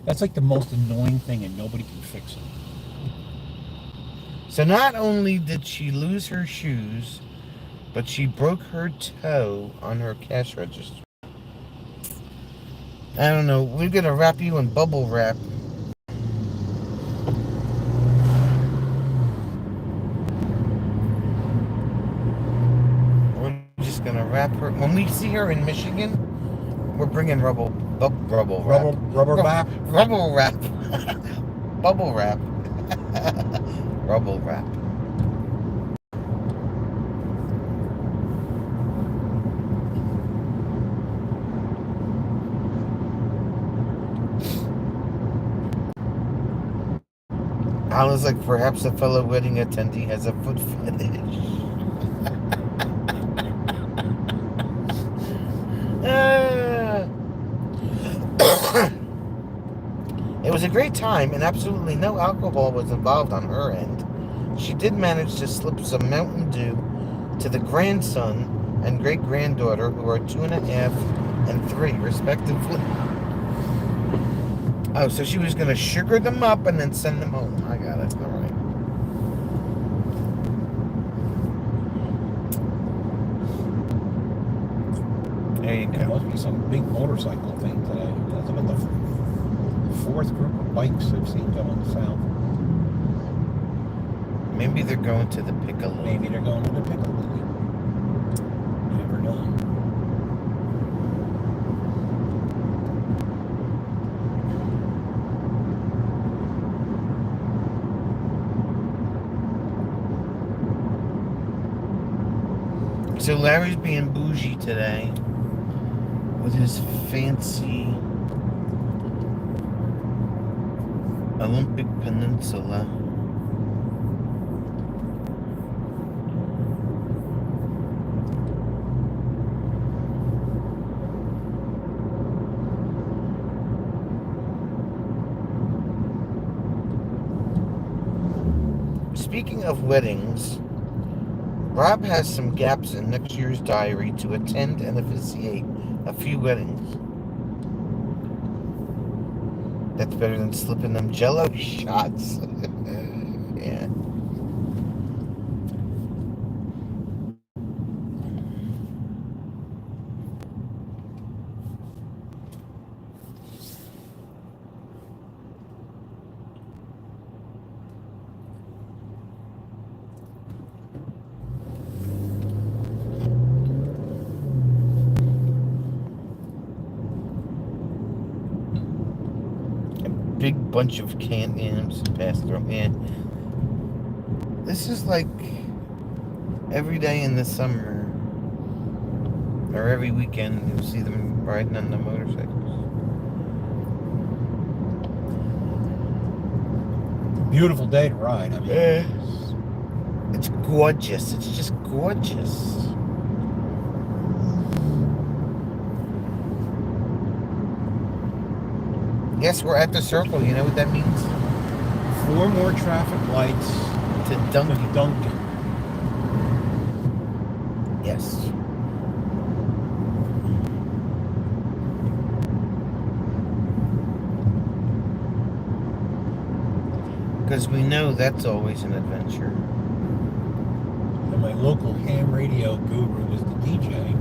That's like the most annoying thing, and nobody can fix it. So not only did she lose her shoes, but she broke her toe on her cash register. I don't know. We're gonna wrap you in bubble wrap. We're just gonna wrap her. When we see her in Michigan, we're bringing rubble wrap. Rubber wrap. Rubble wrap. Bubble wrap. Rubble wrap. Alan's like, perhaps a fellow wedding attendee has a foot fetish. It was a great time, and absolutely no alcohol was involved on her end. She did manage to slip some Mountain Dew to the grandson and great-granddaughter, who are 2.5 and 3, respectively. Oh, so she was going to sugar them up and then send them home. I got it. All right. There you There go. must be some big motorcycle thing today. That's about the fourth group of bikes I've seen going south. Maybe they're going to the Piccolo. Maybe they're going to the Piccolo. Never know. So Larry's being bougie today with his fancy Olympic Peninsula. Speaking of weddings, Rob has some gaps in next year's diary to attend and officiate a few weddings. That's better than slipping them Jello shots. Yeah. big bunch of can-ams passed through. Man, this is like every day in the summer or every weekend you see them riding on the motorcycles. Beautiful day to ride. I mean, It's gorgeous. It's just gorgeous. Yes, we're at the circle. You know what that means? 4 more traffic lights To to Dunkin'. Dunkin'. Yes. Because we know that's always an adventure. And my local ham radio guru was the DJ.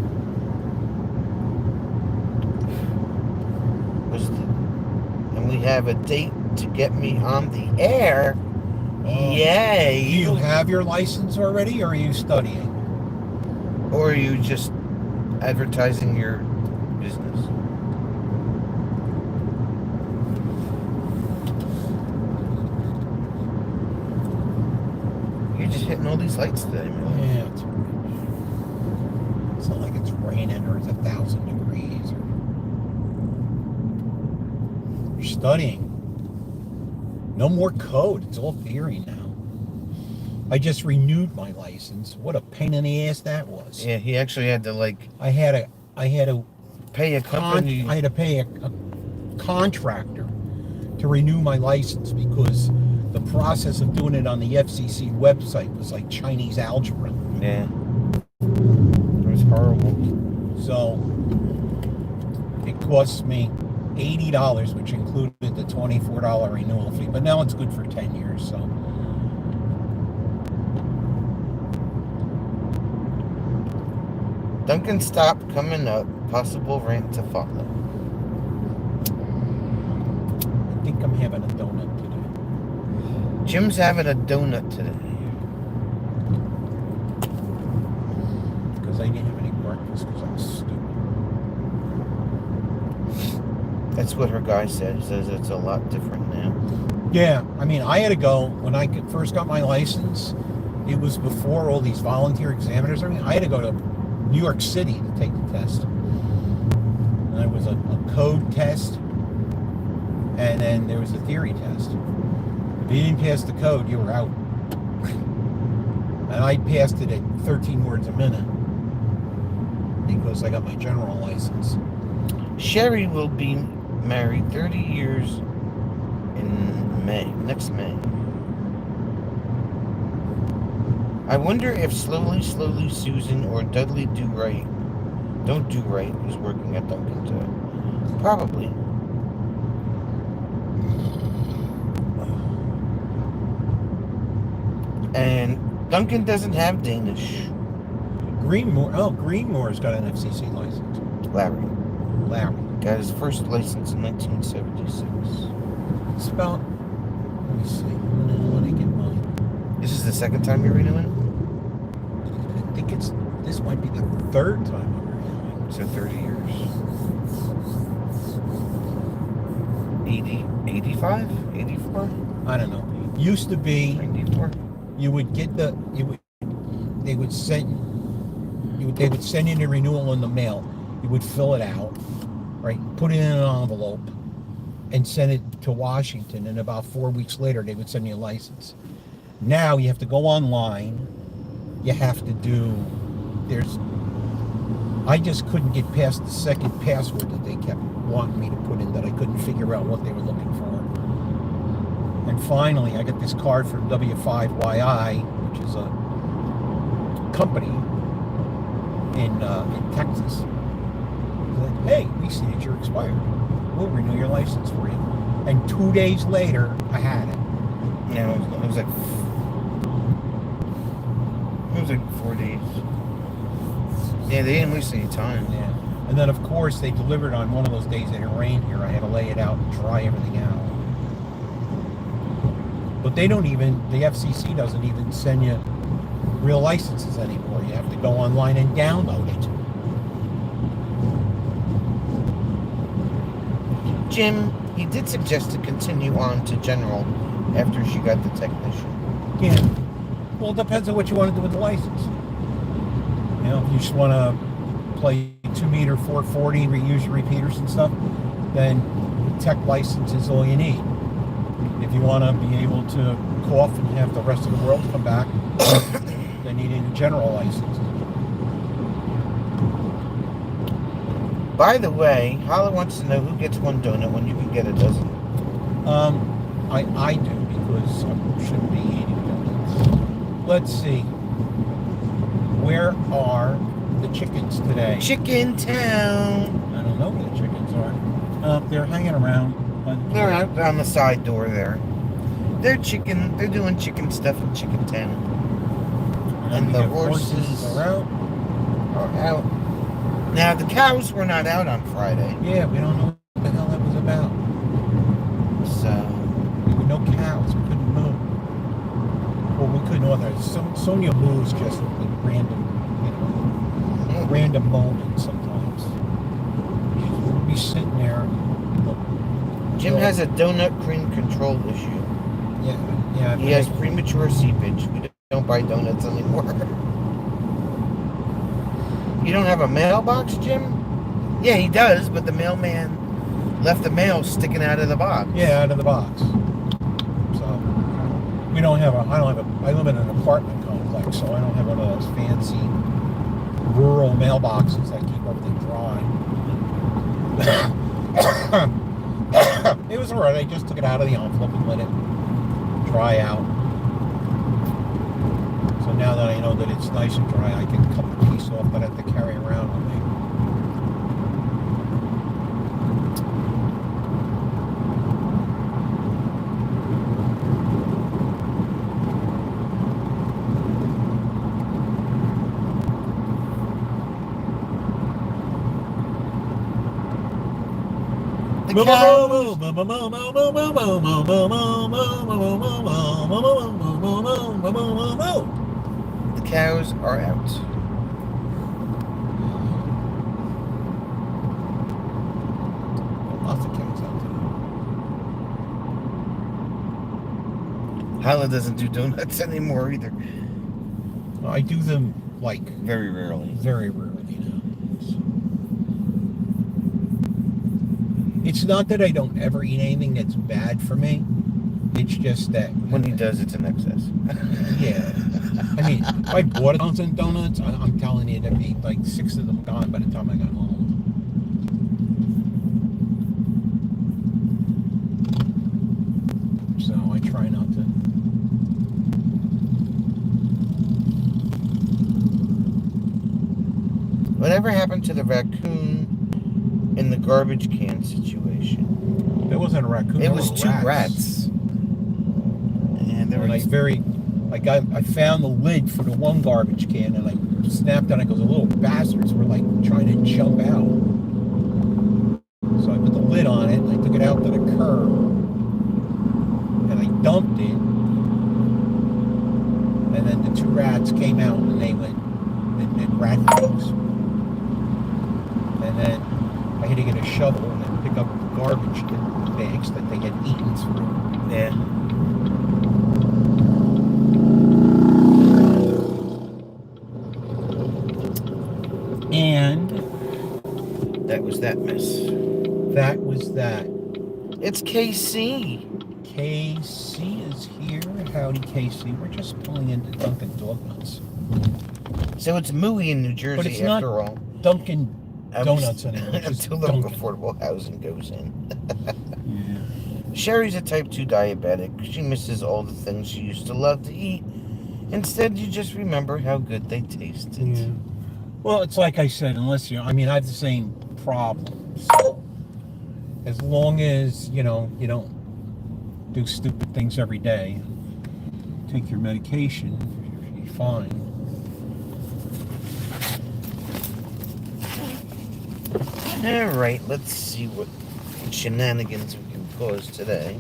And we have a date to get me on the air. Oh. Yay! Do you have your license already, or are you studying? Or are you just advertising your business? You're just hitting all these lights today, man. Yeah, it's not like it's raining or it's 1,000 degrees. You're studying. No more code. It's all theory now. I just renewed my license. What a pain in the ass that was. Yeah, he actually had to I had to pay a company. I had to pay a contractor to renew my license because the process of doing it on the FCC website was like Chinese algebra. Yeah. It was horrible. So it cost me $80, which included the $24 renewal fee. But now it's good for 10 years. So Dunkin' stop coming up. Possible rant to follow. I think I'm having a donut today. Jim's having a donut today. Because I didn't have any breakfast because I was stupid. That's what her guy said. He says it's a lot different now. Yeah, I mean, I had to go, when I first got my license, it was before all these volunteer examiners. I mean, I had to go to New York City to take the test. And there was a code test, and then there was a theory test. If you didn't pass the code, you were out. And I passed it at 13 words a minute because I got my general license. Sherry will be married 30 years in May, next May. I wonder if Slowly Susan or Dudley Don't Do Right is working at Dunkin' today. Probably. And Dunkin' doesn't have Danish. Greenmore's got an FCC license. Larry Larry. got his first license in 1976. It's about, let me see, when I get mine. This is the second time you're renewing? I think this might be the 3rd time I'm renewing. So 30 years. 80, 85, 84, I don't know. Used to be 94. you would get they would send in a renewal in the mail. You would fill it out, right? Put it in an envelope and send it to Washington, and about 4 weeks later they would send you a license. Now you have to go online. You have to I just couldn't get past the second password that they kept wanting me to put in, that I couldn't figure out what they were looking for. And finally, I got this card from W5YI, which is a company in Texas. They're like, hey, we see that you're expired. We'll renew your license for you. And 2 days later, I had it. No, it was like 4 days. Yeah, they didn't waste any time. Yeah. And then, of course, they delivered on one of those days that it rained here. I had to lay it out and dry everything out. But the FCC doesn't even send you real licenses anymore. You have to go online and download it. Jim, He did suggest to continue on to general after she got the technician. Yeah. Well, it depends on what you want to do with the license. You know, if you just want to play 2-meter 440, reuse your repeaters and stuff, then tech license is all you need. If you want to be able to cough and have the rest of the world come back, then you need a general license. By the way, Holla wants to know who gets one donut when you can get a dozen. I do, because I shouldn't be eating donuts. Let's see. Where are the chickens today? Chicken Town. I don't know where the chickens are. They're hanging around. They're out on the side door there. They're doing chicken stuff in Chicken Town. And the horses are out. Now, the cows were not out on Friday. Yeah, we don't know what the hell that was about. So, there were no cows. We couldn't move. Well, we couldn't authorize. Sonia moves just at random moments sometimes. We'll be sitting there. Jim has a donut cream control issue. Yeah. He has premature seepage. We don't buy donuts anymore. You don't have a mailbox, Jim? Yeah, he does, but the mailman left the mail sticking out of the box. Yeah, out of the box. So I don't have I live in an apartment complex, so I don't have one of those fancy rural mailboxes that keep everything dry. It was alright. I just took it out of the envelope and let it dry out. So now that I know that it's nice and dry, I can cut the piece off that I have to carry around with me. The cows, the cows are out. Lots of cows out there. Hala doesn't do donuts anymore either. I do them like Very rarely. very rarely now. It's not that I don't ever eat anything that's bad for me. It's just that When he does, it's an excess. yeah. I mean, if I bought a dozen donuts, I'm telling you, there'd be like 6 of them gone by the time I got home. So I try not to. Whatever happened to the raccoon in the garbage can situation? It wasn't a raccoon. It was 2 rats. And they were I found the lid for the one garbage can and I snapped on it because the little bastards were like trying to jump out. So I put the lid on it and I took it out to the curb and I dumped it. And then the 2 rats came out and they went and rat things. And then I had to get a shovel and then pick up the garbage bags that they had eaten through. Yeah. And that was that mess. That was that. It's KC. KC is here. Howdy, KC. We're just pulling into Dunkin' Donuts. So it's Mooey in New Jersey But it's after not all. Dunkin' Donuts anymore. Until the Dunkin'. affordable housing goes in. Yeah. Sherry's a type 2 diabetic. She misses all the things she used to love to eat. Instead, you just remember how good they tasted. Yeah. Well, it's like I said, unless I have the same problem. So, as long as, you don't do stupid things every day, take your medication, you'll be fine. Alright, let's see what shenanigans we can cause today.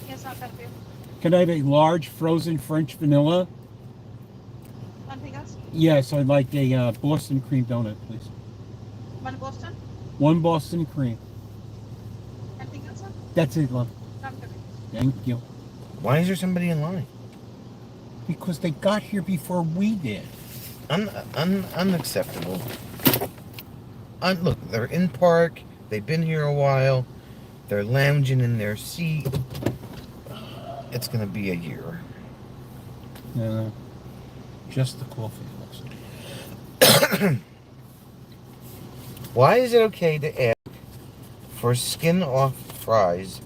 Yes, I'll cut you. Can I have a large frozen French vanilla? Anything else? Yes, I'd like a Boston cream donut, please. One Boston? One Boston cream. Anything else, sir? That's it, love. Not good. Thank you. Why is there somebody in line? Because they got here before we did. Unacceptable. Look, they're in park. They've been here a while. They're lounging in their seat. It's gonna be a year. No, just the coffee. Also. Why is it okay to ask for skin off fries,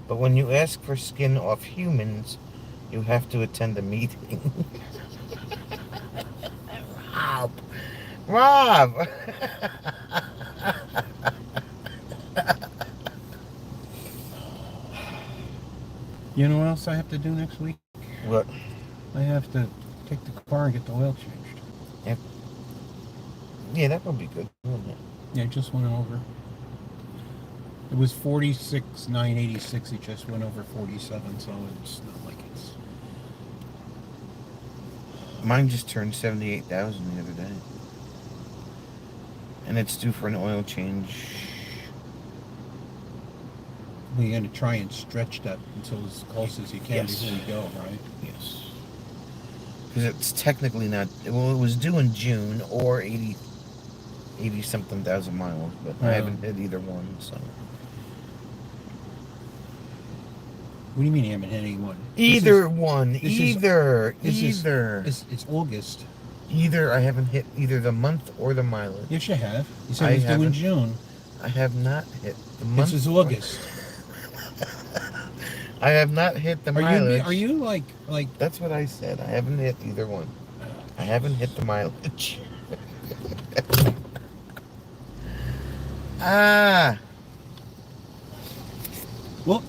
but when you ask for skin off humans, you have to attend a meeting? Rob! You know what else I have to do next week? What? I have to take the car and get the oil changed. Yeah, that would be good, wouldn't it? Yeah, it just went over. It was 46,986. It just went over 47, so it's not like it's. Mine just turned 78,000 the other day. And it's due for an oil change. We're going to try and stretch that until as close as you can Yes. before we go, right? Yes. Because it's technically not... Well, it was due in June or 80-something thousand miles, but I haven't hit either one, so... What do you mean you haven't hit anyone? Either one. this is- Either. this is- Either. It's August. Either I haven't hit either the month or the mileage. Yes, you have. You said I it was due in haven't. June. I have not hit the month. This is August. I have not hit the mileage. Are you like That's what I said. I haven't hit either one. I haven't hit the mileage. whoop.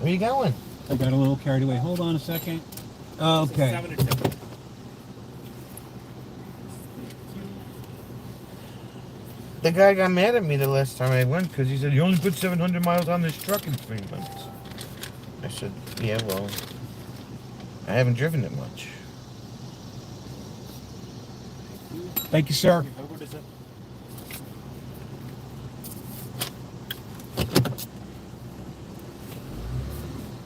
Where you going? I got a little carried away. Hold on a second. Okay. The guy got mad at me the last time I went because he said, you only put 700 miles on this truck in 3 months. I said, yeah, well, I haven't driven it much. Thank you, sir.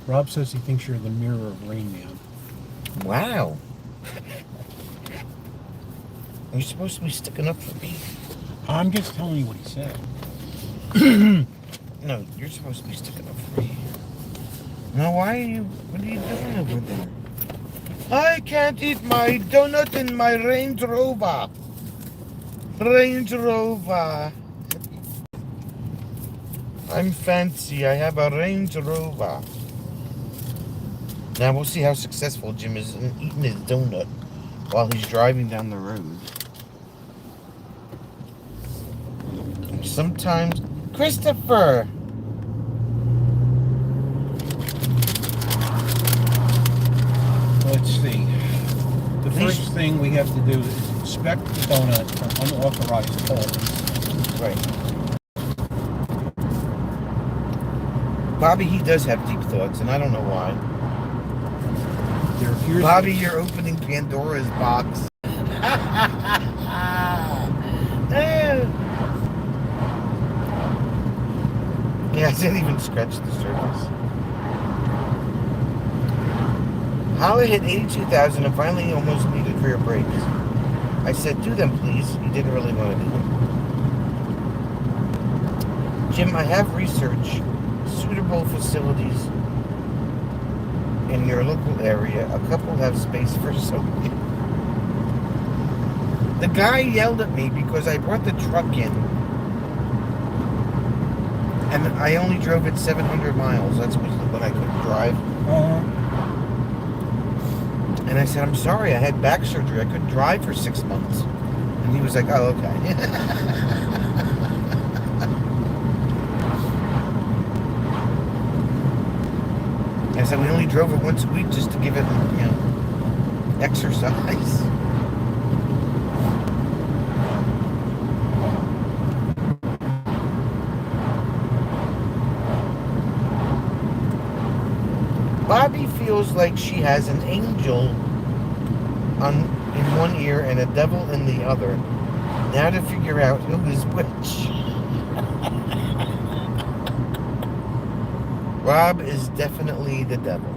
Rob says he thinks you're the mirror of Rain Man. Wow. You're supposed to be sticking up for me. I'm just telling you what he said. No, you're supposed to be sticking up for me. Now, what are you doing over there? I can't eat my donut in my Range Rover. Range Rover. I'm fancy. I have a Range Rover. Now, we'll see how successful Jim is in eating his donut while he's driving down the road. Sometimes... Christopher! Let's see. The first thing we have to do is inspect the donut for unauthorized tolls. Right. Bobby, he does have deep thoughts, and I don't know why. There appears Bobby, you're opening Pandora's box. Yeah, I didn't even scratch the surface. Holly hit 82,000 and finally almost needed rear brakes. I said, do them, please. He didn't really want to do them. Jim, I have researched suitable facilities in your local area. A couple have space for soaking. The guy yelled at me because I brought the truck in and I only drove it 700 miles. That's when I couldn't drive. And I said, I'm sorry, I had back surgery. I couldn't drive for 6 months. And he was like, oh, okay. I said, we only drove it once a week just to give it, exercise. Bobby feels like she has an angel in one ear and a devil in the other. Now to figure out who is which. Rob is definitely the devil.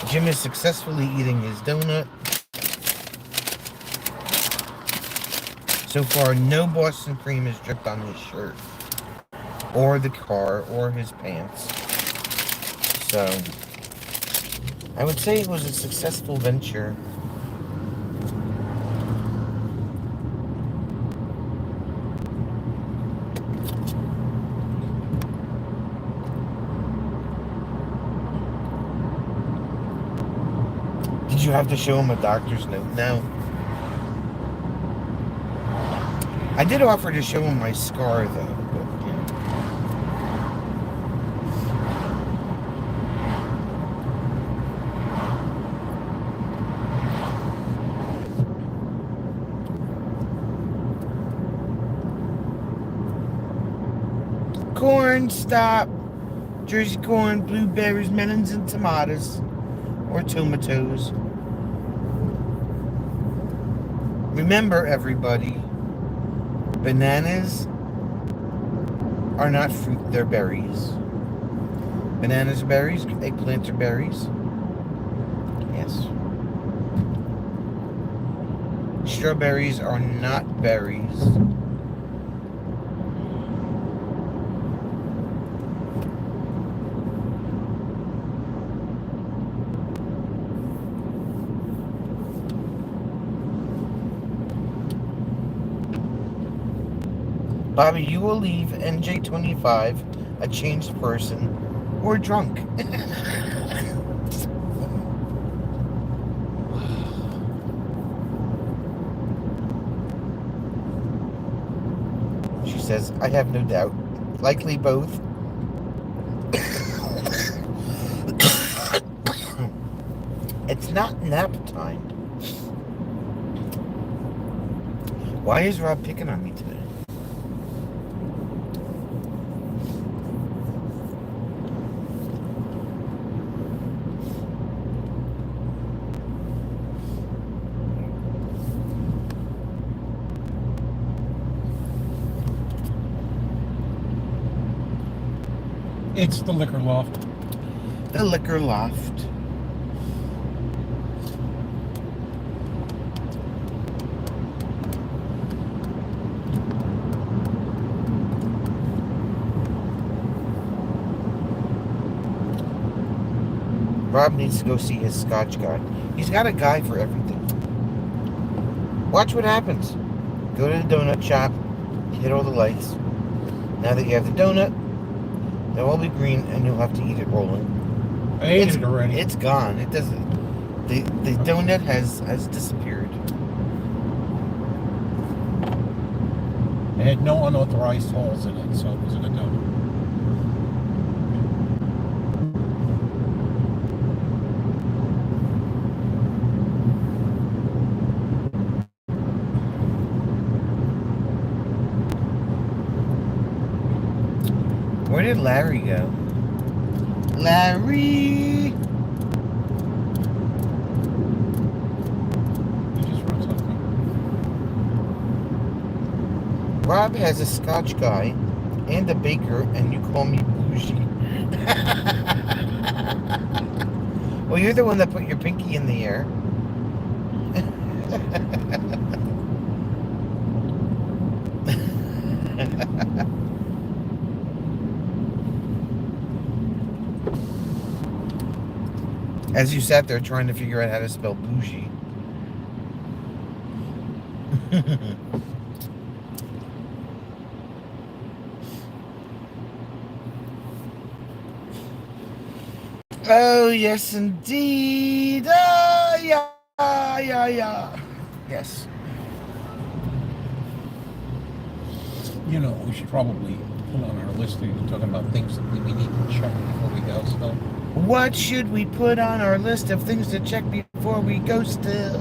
Jim is successfully eating his donut. So far, no Boston cream is dripped on his shirt, or the car, or his pants. So, I would say it was a successful venture. Did you have to show him a doctor's note? No. I did offer to show him my scar, though. But, yeah. Corn, stop. Jersey corn, blueberries, melons, and tomatoes. Or tomatoes. Remember, everybody, bananas are not fruit, they're berries. Bananas are berries, eggplants are berries. Yes. Strawberries are not berries. Bobby, you will leave NJ25 a changed person or drunk. She says, I have no doubt. Likely both. It's not nap time. Why is Rob picking on me today? It's the liquor loft. The liquor loft. Rob needs to go see his Scotch guy. He's got a guy for everything. Watch what happens. Go to the donut shop, hit all the lights. Now that you have the donut, they'll all be green and you'll have to eat it rolling. I ate it already. It's gone. It doesn't. The donut has disappeared. It had no unauthorized holes in it, so it was a good donut. Where did Larry go? Larry! You just wrote something. Rob has a Scotch guy and a baker, and you call me bougie. Well, you're the one that put your pinky in the air. As you sat there trying to figure out how to spell bougie. Oh, yes, indeed. Yeah. Yes. You know, we should probably put on our list that you're talking about things that we need to check before we go. So, What should we put on our list of things to check before we go still?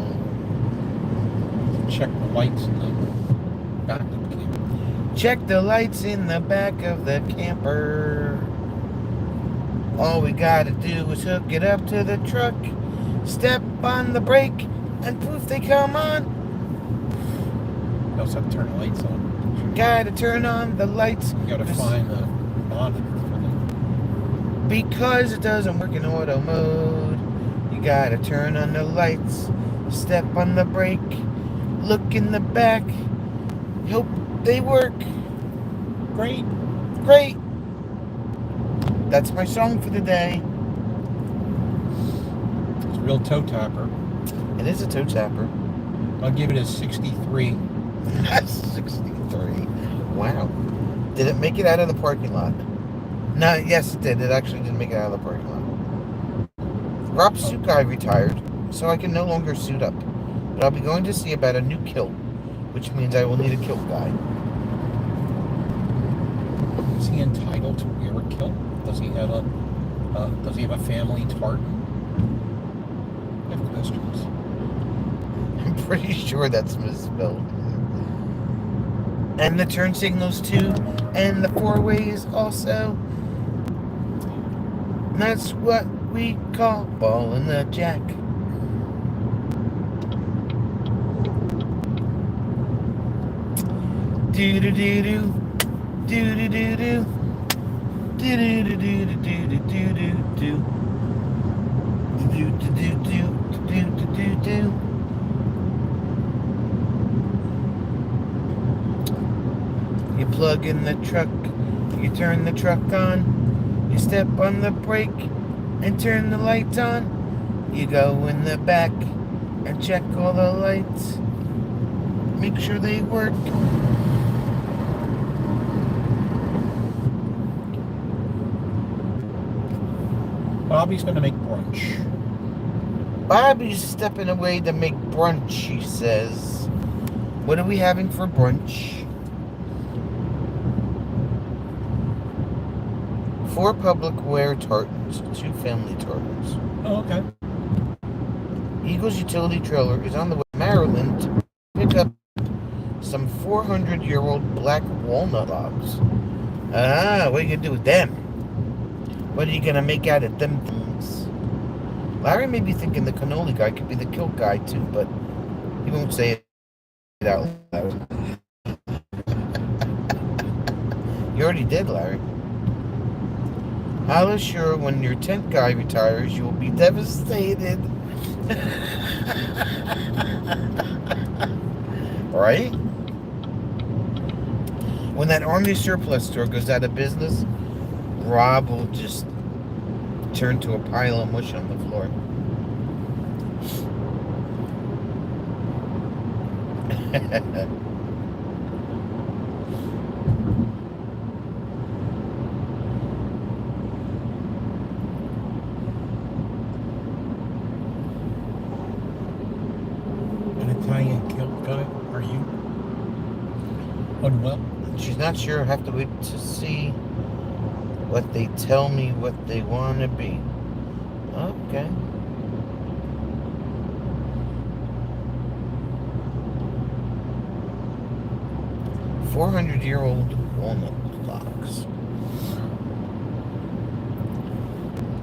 check the lights in the back of the camper. Check the lights in the back of the camper. All we gotta do is hook it up to the truck Step on the brake, and poof, they come on. You also have to turn the lights on. Gotta turn on the lights. You gotta find the monitor for them. Because it doesn't work in auto mode. You gotta turn on the lights. Step on the brake. Look in the back. Hope they work. Great. Great. That's my song for the day. It's a real toe tapper. It is a toe tapper. I'll give it a 63. That's 63. Wow. Did it make it out of the parking lot? No, yes it did. It actually did make it out of the parking lot. Rob's suit guy retired, so I can no longer suit up. But I'll be going to see about a new kilt, which means I will need a kilt guy. Is he entitled to wear a kilt? Does he have a family tartan? I have questions. I'm pretty sure that's misspelled. And the turn signals too, and the four ways also. That's what we call ball in the jack. Do do do do, do do do do, do do do do do do do do do do do do do do do. You plug in the truck, you turn the truck on, you step on the brake and turn the lights on. You go in the back and check all the lights, make sure they work. Bobby's gonna make brunch. Bobby's stepping away to make brunch, she says. What are we having for brunch? 4 public wear tartans, 2 family tartans. Oh, okay. Eagles Utility Trailer is on the way to Maryland to pick up some 400-year-old black walnut logs. Ah, what are you going to do with them? What are you going to make out of them things? Larry may be thinking the cannoli guy could be the kilt guy too, but he won't say it out loud. You already did, Larry. Holla sure when your tent guy retires, you will be devastated. Right? When that Army surplus store goes out of business, Rob will just turn to a pile of mush on the floor. An Italian kilt guy? Are you? Unwell? She's not sure. Have to wait to see what they tell me what they want to be. Okay. $400-year-old walnut logs.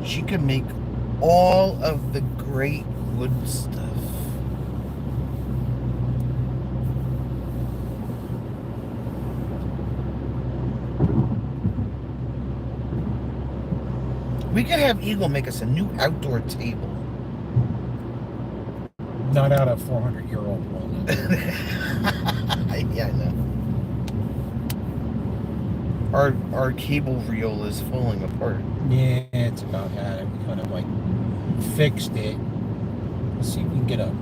She could make all of the great wood stuff. We could have Eagle make us a new outdoor table. Not out of 400-year-old walnut. Yeah, I know. Our cable reel is falling apart. Yeah, it's about had it. We kind of like fixed it. Let's see if we can get a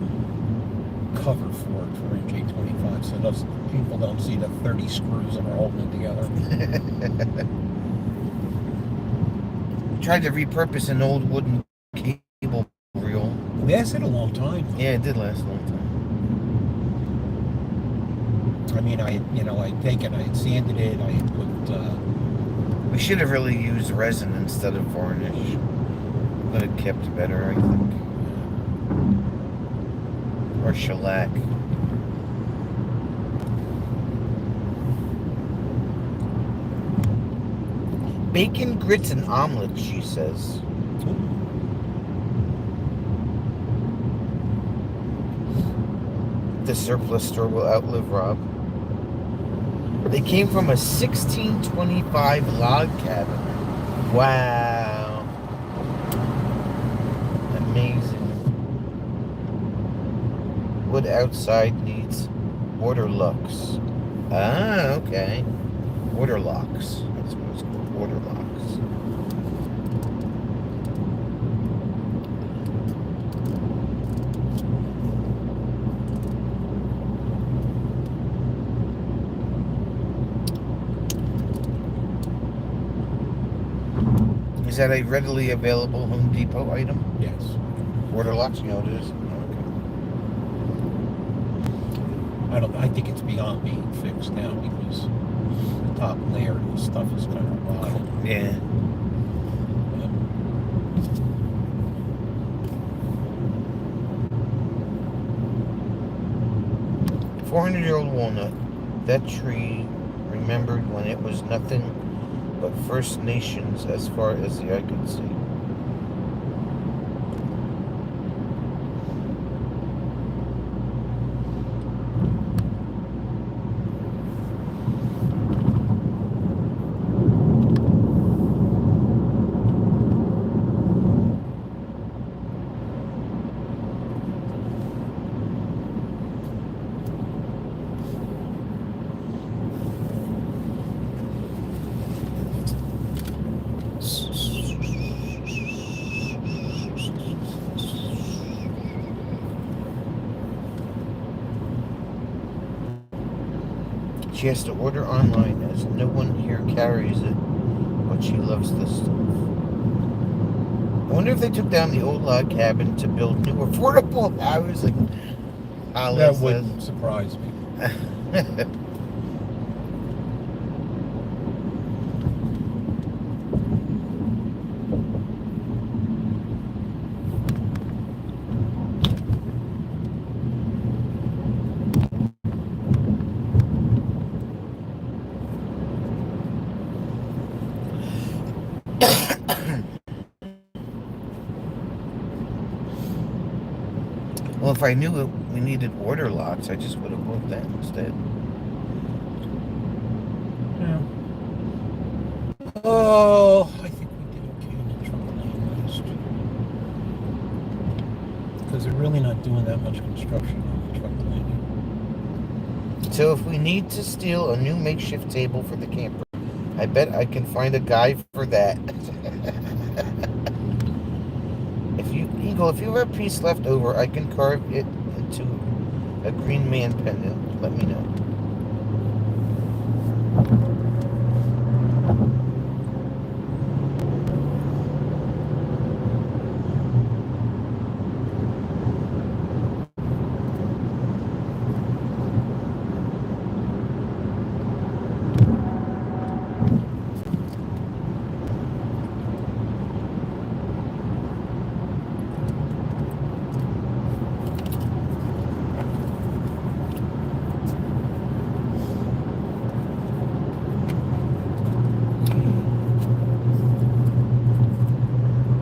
cover for it for NJ25 so those people don't see the 30 screws that are holding it together. Tried to repurpose an old wooden cable reel. It lasted a long time. Yeah, it did last a long time. I mean, I had sanded it, I had put, We should have really used resin instead of varnish. Would have kept better, I think. Or shellac. Bacon, grits, and omelets, she says. the surplus store will outlive Rob. They came from a 1625 log cabin. Wow. Amazing. Wood outside needs border locks. Ah, okay. Border locks. That's what it's called. Border locks. Is that a readily available Home Depot item? Yes. Border locks, you know what it is? Okay. I think it's beyond being fixed now because the top layer of the stuff is kind of rotted. Yeah. 400-year-old walnut. That tree remembered when it was nothing but First Nations as far as the eye could see. She has to order online as no one here carries it, but she loves this stuff. I wonder if they took down the old log cabin to build new affordable housing. That wouldn't surprise me. Well, if I knew we needed order locks, I just would have bought that instead. Yeah. Oh, I think we did okay in the truck lane last. Because they're really not doing that much construction on the truck lane. So if we need to steal a new makeshift table for the camper, I bet I can find a guy for that. If you have a piece left over, I can carve it into a green man pendant. Let me know.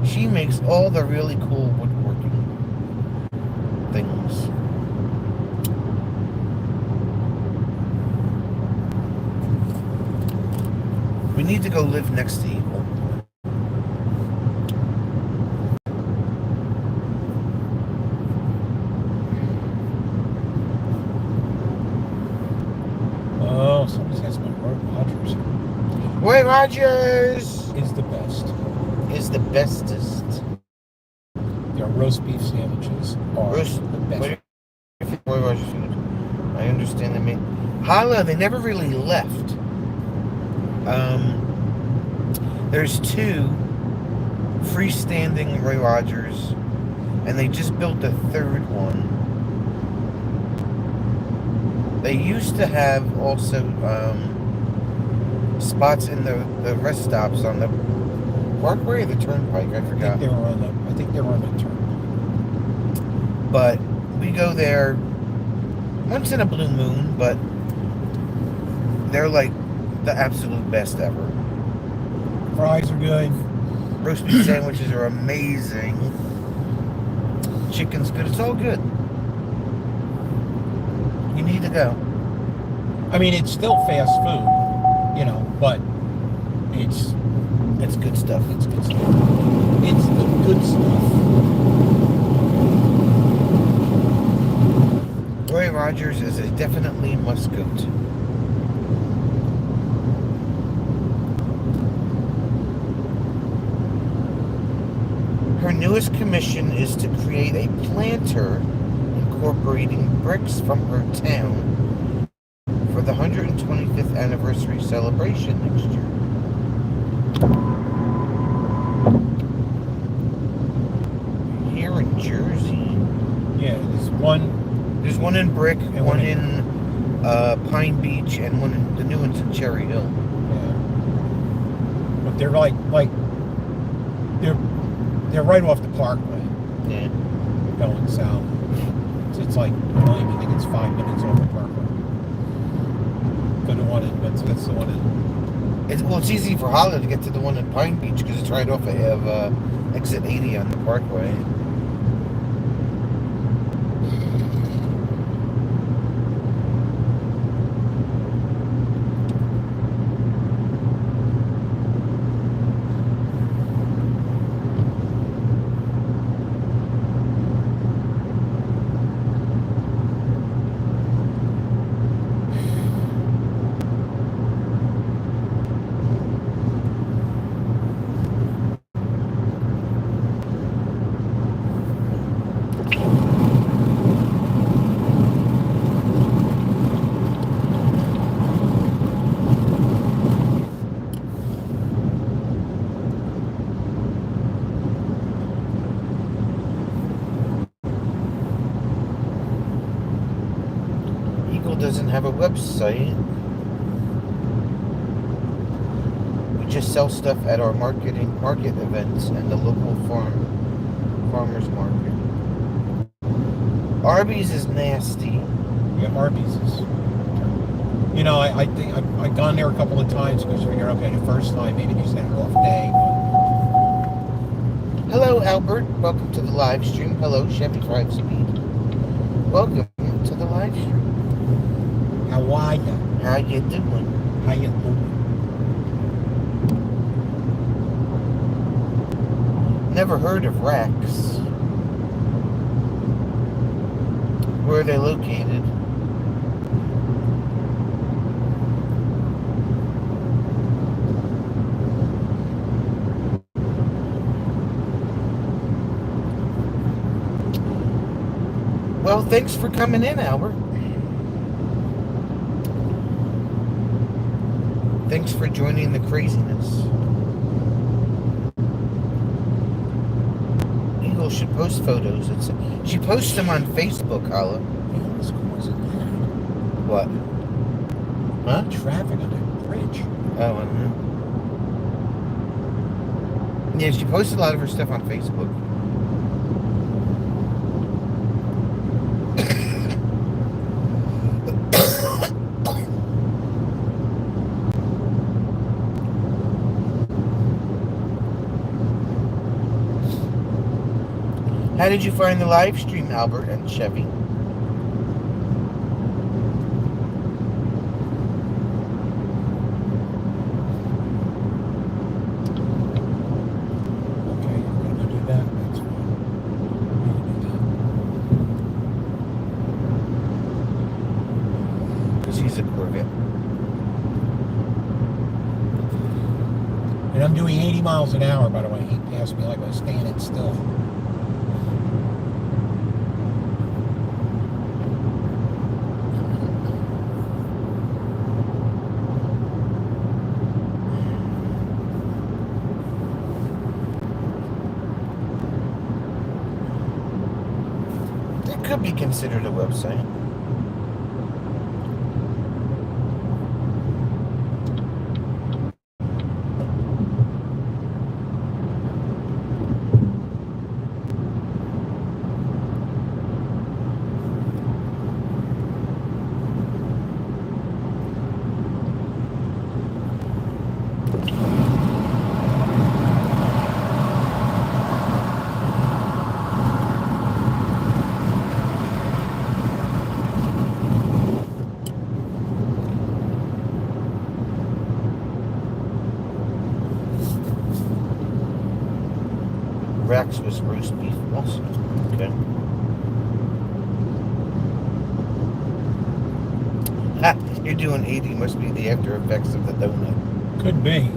She makes all the really cool woodworking things. We need to go live next to Eagle. Oh, somebody's got some Roy Rogers. Roy Rogers Is the best. is the bestest. Their roast beef sandwiches are Roast- the best. Roy Rogers food. I understand the main. Hala, they never really left. There's two freestanding Roy Rogers, and they just built a third one. They used to have also spots in the rest stops on the Parkway or the Turnpike. I I forgot. think they were on the turn. But we go there once in a blue moon, but they're like the absolute best ever. Fries are good. Roast beef sandwiches are amazing. Chicken's good. It's all good. You need to go. I mean, it's still fast food, but it's Good stuff. it's good stuff. It's the good stuff. Roy Rogers is a definitely must-go to. Her newest commission is to create a planter incorporating bricks from her town for the 125th anniversary celebration next year. Here in Jersey. Yeah, There's one in Brick, And one in Pine Beach, and one in the new one's in Cherry Hill. Yeah. But they're like they're right off the Parkway. Yeah. Going south. It's like, I don't even think it's 5 minutes off the Parkway. But that's the one in. It's easy for Holland to get to the one in Pine Beach because it's right off of exit 80 on the Parkway. Doesn't have a website. We just sell stuff at our market events and the local farmers market. Arby's is nasty. Yeah, Arby's is. I think I've gone there a couple of times because you figure, okay, the first time maybe just had an off day. But... Hello, Albert. Welcome to the live stream. Hello, Chevy 5-Speed. Welcome to the live stream. How are ya? How you doing? How you doing? Never heard of Racks. Where are they located? Well, thanks for coming in, Albert. Thanks for joining the craziness. Eagle should post photos. She posts them on Facebook, Hala. What? Huh? Traffic on that bridge. Oh, I don't know. Yeah, she posts a lot of her stuff on Facebook. How did you find the live stream, Albert and Chevy? Okay, I'm gonna go do that. That's fine. I'm gonna do that. Because he's a Corvette. And I'm doing 80 miles an hour, by the way. He passed me like I was standing still. Could be considered a website. Rax was roast beef also. Okay. Ha! You're doing 80. Must be the after effects of the donut. Could be.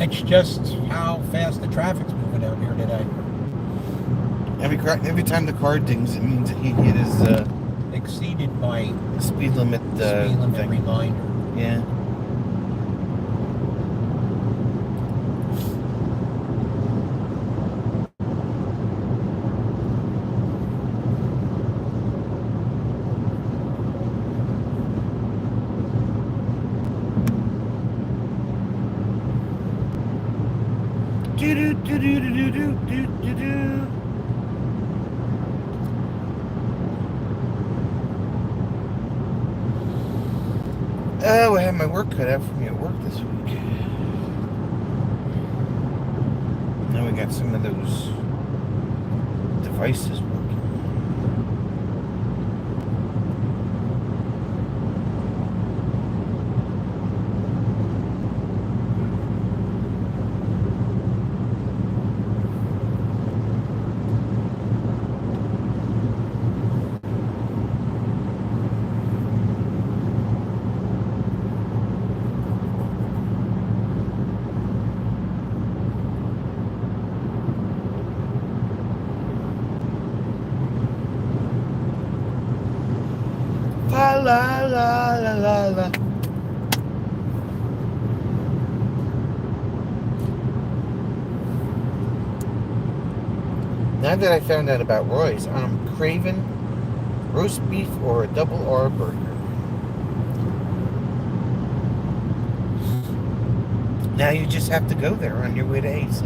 It's just how fast the traffic's moving out here today. Every time the car dings, it means that he hit his Exceeded by speed limit thing. reminder. Yeah. Do do do do do do do do do. Oh, I have my work cut out for me at work this week. Now we got some of those devices working. La la la la la la. Now that I found out about Roy's, I'm craving roast beef or a double R burger. Now you just have to go there on your way to AC.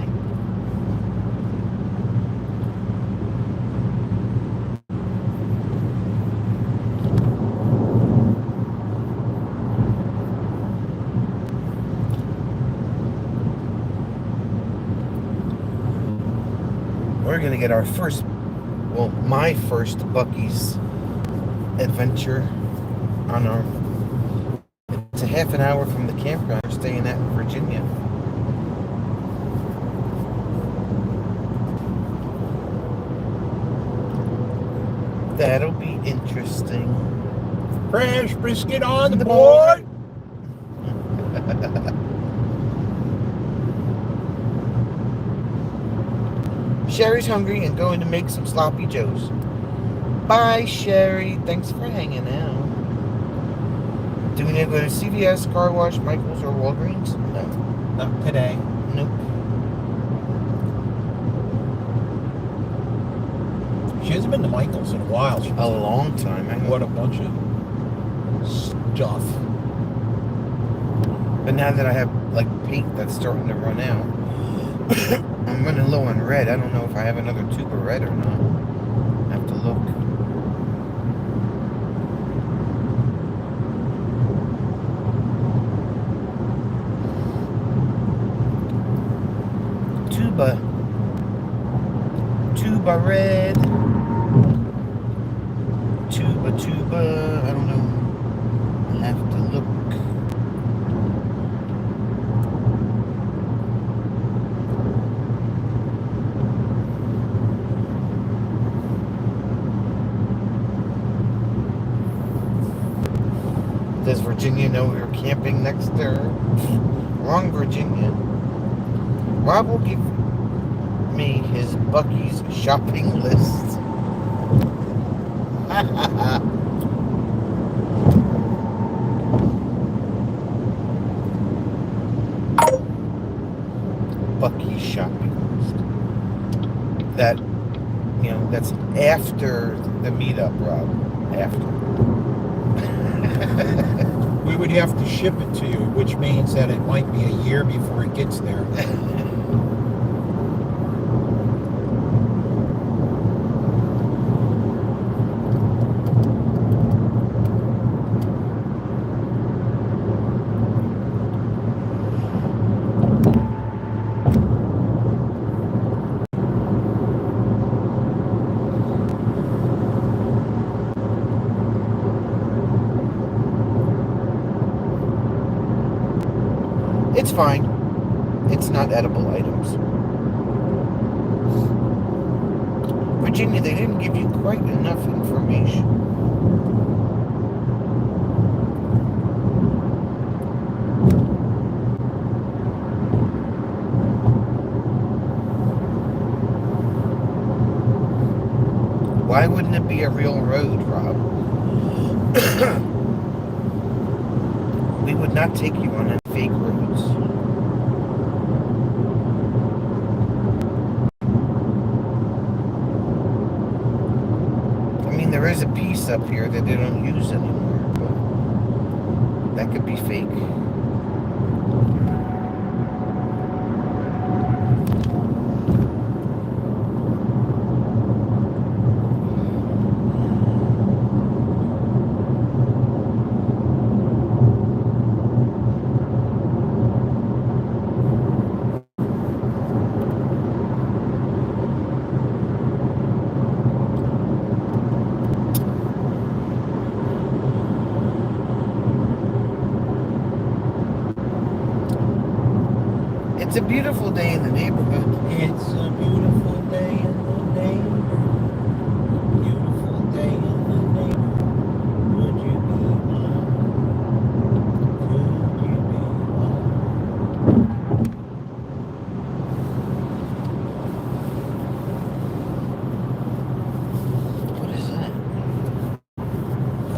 We're gonna get our first, well, my first Buc-ee's adventure on our, it's a half an hour from the campground we're staying at in Virginia. That'll be interesting. Fresh brisket on the board. Sherry's hungry and going to make some sloppy joes. Bye, Sherry. Thanks for hanging out. Do we need to go to CVS, Car Wash, Michael's, or Walgreens? No. Not today. Nope. She hasn't been to Michael's in a while. She A long time. I know. What a bunch of stuff. But now that I have like paint that's starting to run out, I'm running low on red. I don't know if I have another tube of red or not. I have to look. Tuba red. Tuba. I don't know. I have to look. Does Virginia know we were camping next to her? Wrong, Virginia. Rob will give me his Buc-ee's shopping list. Buc-ee's shopping list. That, you know, that's after the meetup, Rob. After. We would have to ship it to you, which means that it might be a year before it gets there. It's fine. It's not edible items. Virginia, they didn't give you quite enough information. Why wouldn't it be a real road, Rob? We would not take you on any fake roads. I mean, there is a piece up here that they don't use anymore, but that could be fake. It's a beautiful day in the neighborhood. It's a beautiful day in the neighborhood. Beautiful day in the neighborhood. Would you be mine? Could you be mine? What is that?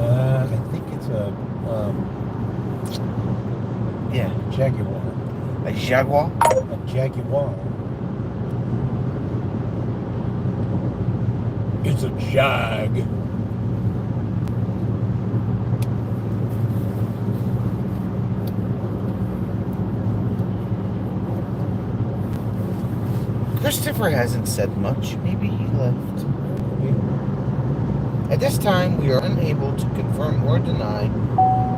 I think it's a Yeah, Jaguar. a Jaguar. A Jaguar. It's a Jag. Christopher hasn't said much. Maybe he left. At this time, we are unable to confirm or deny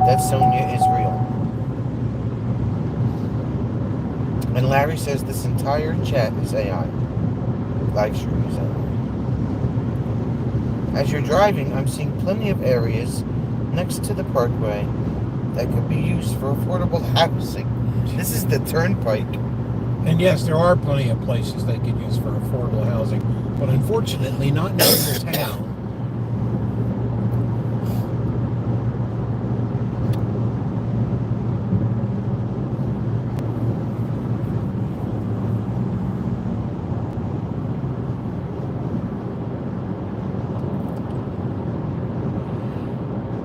that Sonia is real. And Larry says this entire chat is AI. Live stream is AI. As you're driving, I'm seeing plenty of areas next to the parkway that could be used for affordable housing. This is the turnpike. And yes, there are plenty of places they could use for affordable housing, but unfortunately not in this town.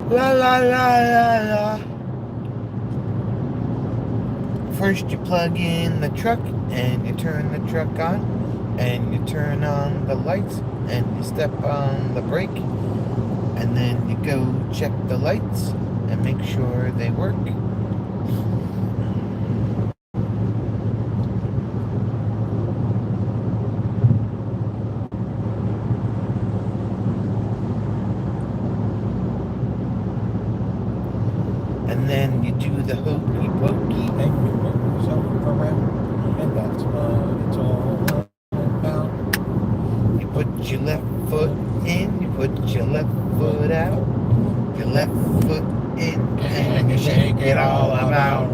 La la la la la. First you plug in the truck and you turn the truck on and you turn on the lights and you step on the brake and then you go check the lights and make sure they work. And then you do the hokey pokey. And you put yourself around, and that's what it's all about. You put your left foot in, you put your left foot out. Your left foot in and you shake it all about.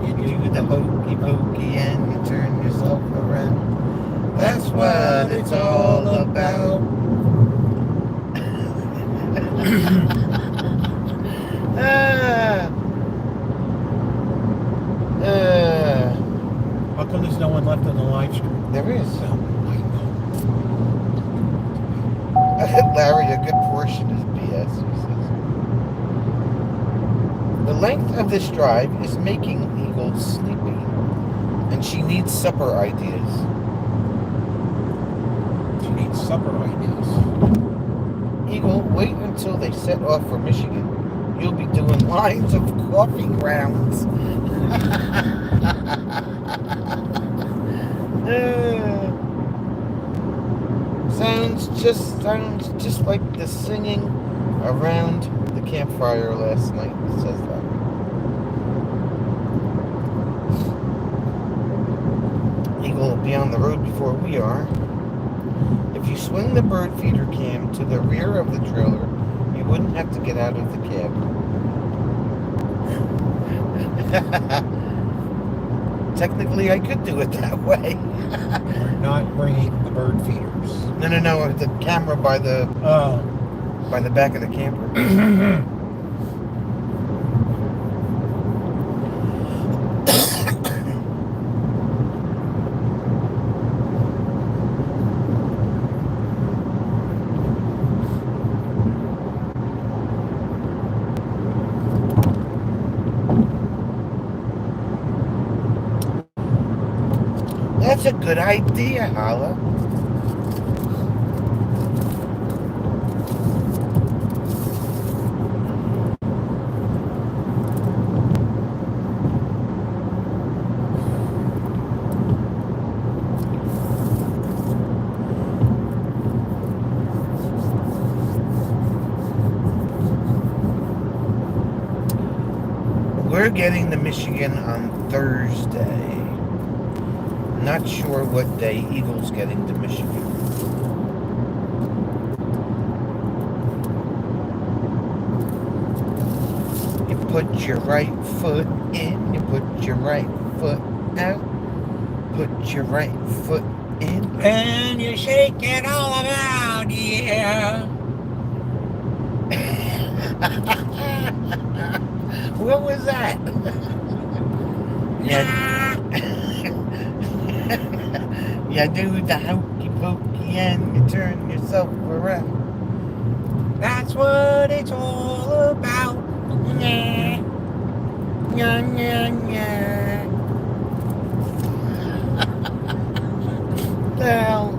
You do the hokey pokey and you turn yourself around. That's what it's all about. How come there's no one left on the live stream? There is. So, I know. Larry, a good portion is BS, he says. The length of this drive is making Eagle sleepy, and she needs supper ideas. She needs supper ideas. Eagle, wait until they set off for Michigan. You'll be doing lines of coffee grounds. Sounds just like the singing around the campfire last night, says that. Eagle will be on the road before we are. If you swing the bird feeder cam to the rear of the trailer, you wouldn't have to get out of the cab. Technically, I could do it that way. not bringing the bird feeders. No. The camera by the Oh. back of the camper. That's a good idea, Hala. We're getting to Michigan on Thursday. Not sure what day Eagle's getting to Michigan. You put your right foot in, you put your right foot out, put your right foot in, And you shake it all around, yeah. What was that? Yeah. You do the hokey pokey and you turn yourself around. That's what it's all about. Yeah. Yeah. Well.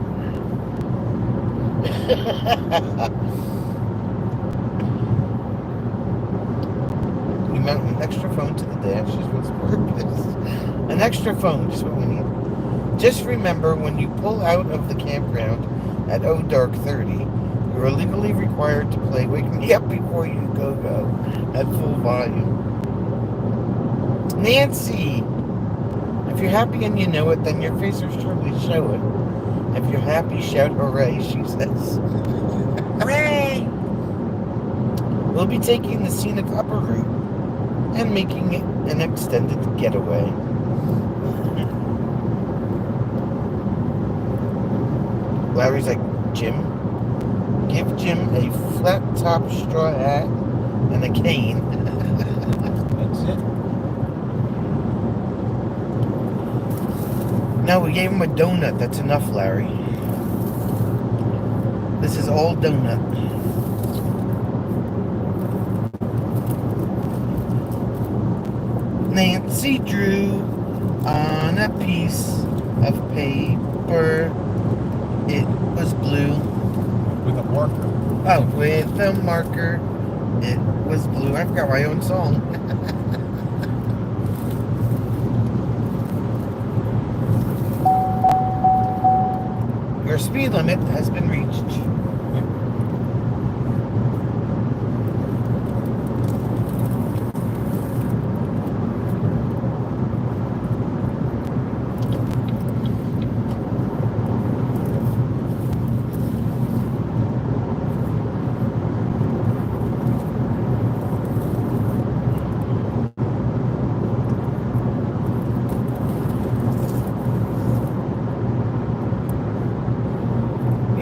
We mount an extra phone to the dash, is what's purpose. An extra phone, just what we need. Just remember, when you pull out of the campground at dark 30, you are legally required to play Wake Me Up Before You Go at full volume. Nancy! If you're happy and you know it, then your face will surely show it. If you're happy, shout hooray, she says. Hooray! We'll be taking the scenic upper route and making it an extended getaway. Larry's like, Jim, give Jim a flat top straw hat and a cane. That's it. No, we gave him a donut. That's enough, Larry. This is all donut. Nancy drew on a piece of paper. It was blue. With a marker. Oh, with a marker. It was blue. I've got my own song. Your speed limit has been reached.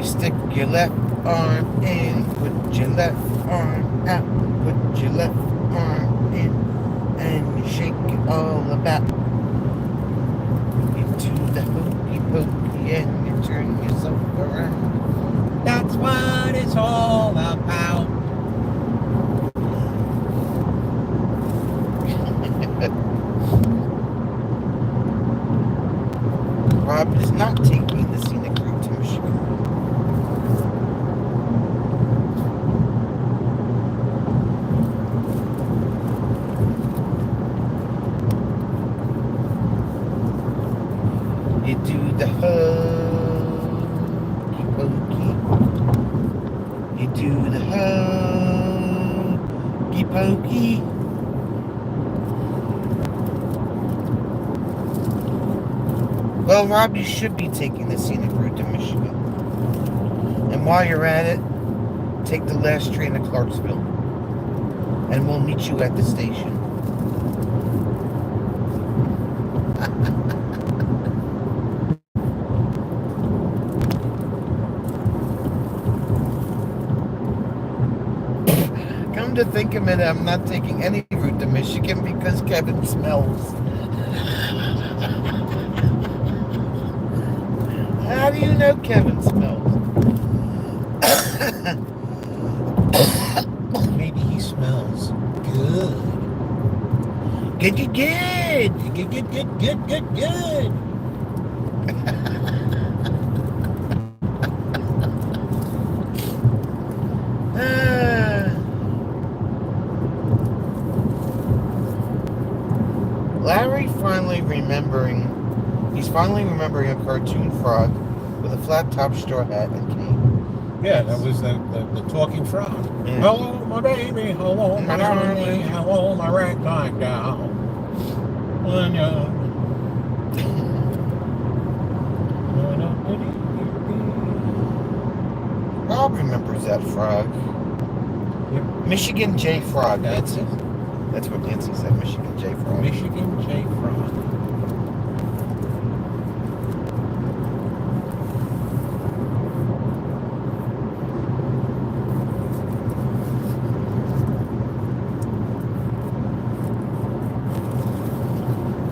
Stick your left arm in, put your left arm out, put your left arm in, and you shake it all about. You do the hokey pokey and you turn yourself around. That's what it's all about. Rob is not taking the scenic route to Michigan. You do the hokey pokey. You do the hokey pokey. Well, Rob, you should be taking the scenic route to Michigan. And while you're at it, take the last train to Clarksville. And we'll meet you at the station. Come to think of it, I'm not taking any route to Michigan because Kevin smells. How do you know Kevin smells? Maybe he smells good. Good, good, good. Good, good, good, good, good, good. Larry he's finally remembering a cartoon frog with a flat top straw hat and cane. Yeah, that was the talking frog. Yeah. Hello, my baby. Hello, my darling. Hello, my ragtime gal. Rob remembers that frog. Yep. Michigan J Frog. That's it. That's what Nancy said, Michigan J Frog. Michigan J Frog.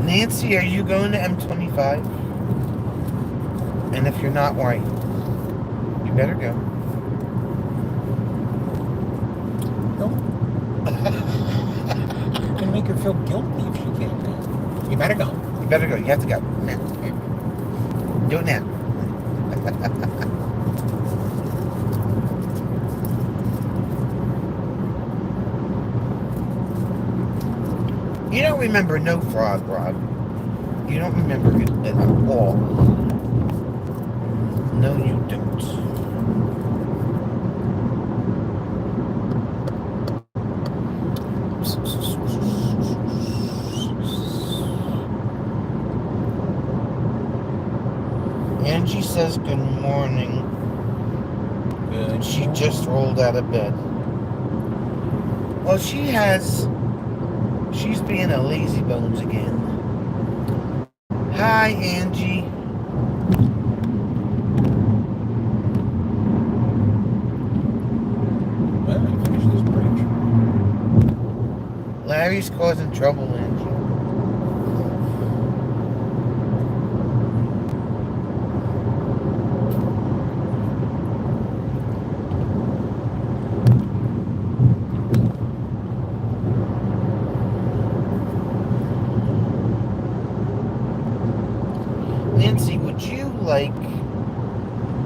Nancy, are you going to M25? And if you're not, why? You better go. No. Gonna make her feel guilty if she can't go. You better go. You better go. You have to go. Now. Do it now. You don't remember no frog, Rob. You don't remember it at all. No, you don't. Angie says good morning. Good. She just rolled out of bed. Well, she's being a lazy bones again. Hi, Angie. Well, I finished this bridge. Larry's causing trouble, Angie. Nancy, would you like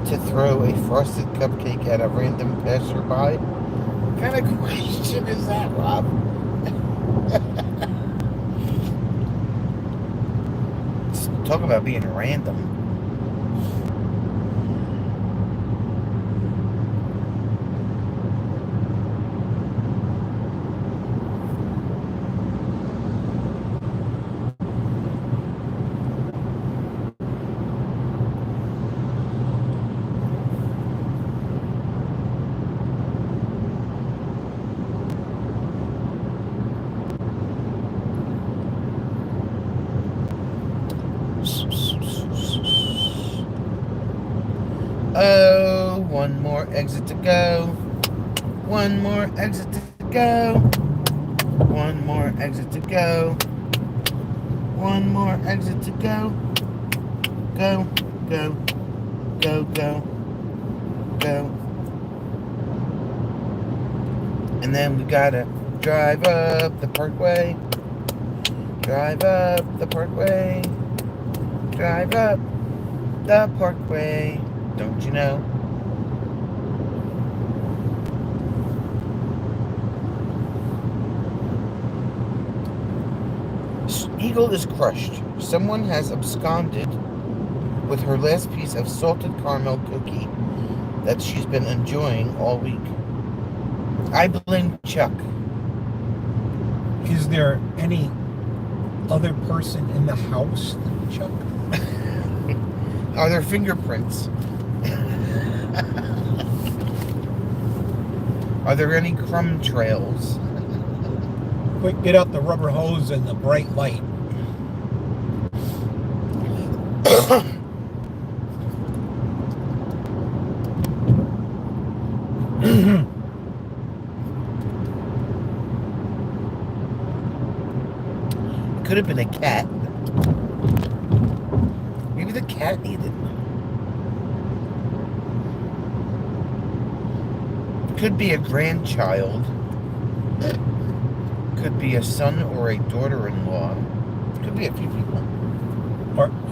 to throw a frosted cupcake at a random passerby? What kind of question is that, Rob? Talk about being random. Oh, one more exit to go. One more exit to go. One more exit to go. One more exit to go. Go, go, go, go, go. And then we gotta drive up the parkway. Drive up the parkway. Drive up the parkway. Don't you know? Eagle is crushed. Someone has absconded with her last piece of salted caramel cookie that she's been enjoying all week. I blame Chuck. Is there any other person in the house than Chuck? Are there fingerprints? Are there any crumb trails? Quick, get out the rubber hose and the bright light. Could have been a cat. Maybe the cat needed. Could be a grandchild. Could be a son or a daughter-in-law. Could be a few people.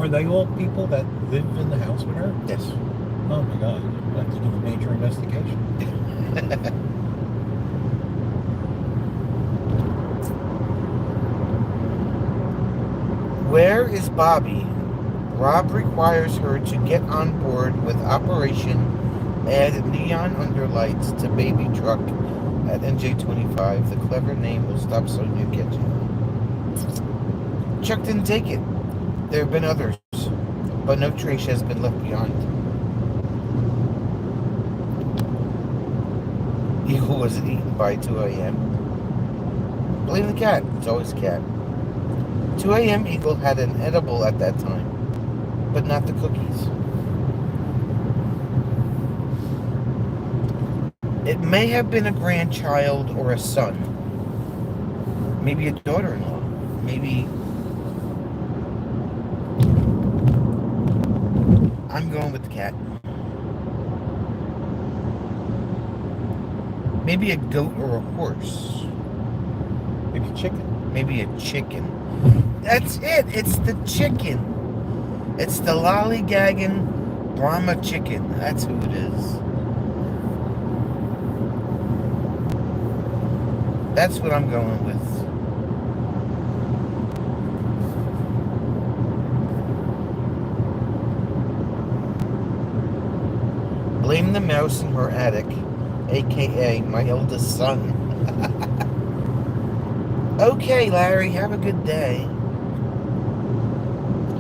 Are they all people that live in the house with her? Yes. Oh my God! I have to do a major investigation. Where is Bobby? Rob requires her to get on board with Operation Add Neon Underlights to Baby Truck at NJ25. The clever name will stop Sonia catching on. Chuck didn't take it. There have been others, but no trace has been left behind. Eagle wasn't eaten by 2 a.m. Blame the cat. It's always cat. 2 a.m. Eagle had an edible at that time, but not the cookies. It may have been a grandchild or a son. Maybe a daughter-in-law. Maybe... I'm going with the cat. Maybe a goat or a horse. Maybe chicken. Maybe a chicken. That's it. It's the chicken. It's the lollygagging Brahma chicken. That's who it is. That's what I'm going with. Blame the mouse in her attic, aka my eldest son. Okay, Larry, have a good day.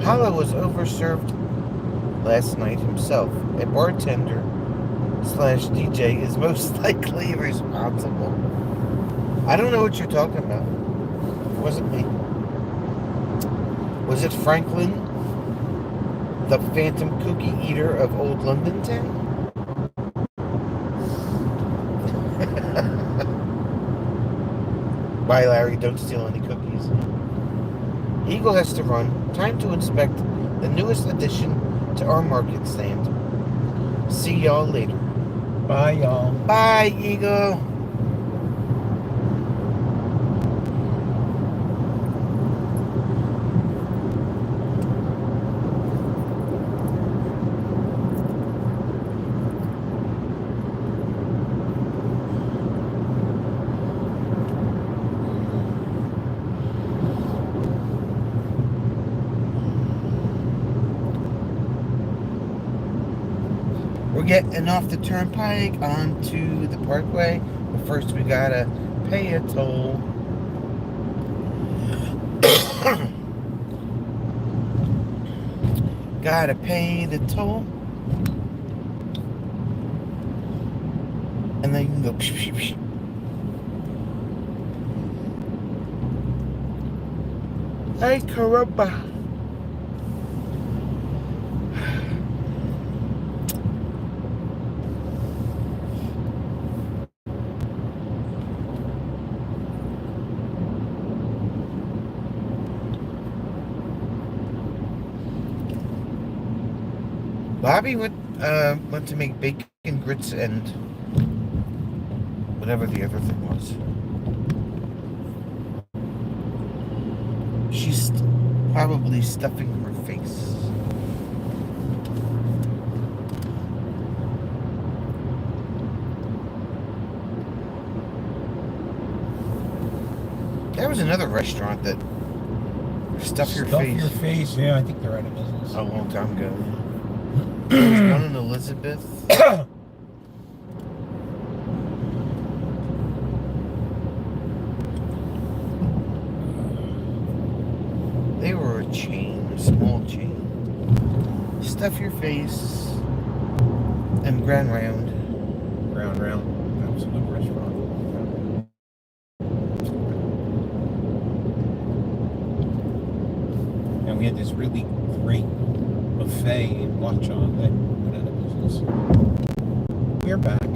Hollow was overserved last night himself. A bartender slash DJ is most likely responsible. I don't know what you're talking about. It wasn't me. Was it Franklin, the phantom cookie eater of old London town? Bye, Larry. Don't steal any cookies. Eagle has to run. Time to inspect the newest addition to our market stand. See y'all later. Bye, y'all. Bye, Eagle. We're getting off the turnpike onto the parkway, but first we gotta pay a toll. Gotta pay the toll. And then you can go psh, psh, psh. Hey, caramba. Bobby went to make bacon grits and whatever the other thing was. She's probably stuffing her face. There was another restaurant that stuff your face. Stuff your face. Yeah, I think they're out of business. A long time ago. There was one in Elizabeth. They were a chain, a small chain. Stuff your face and Grand Round. Round. That was a good restaurant. And we had this really great buffet in Watchung that went out of business. We're back.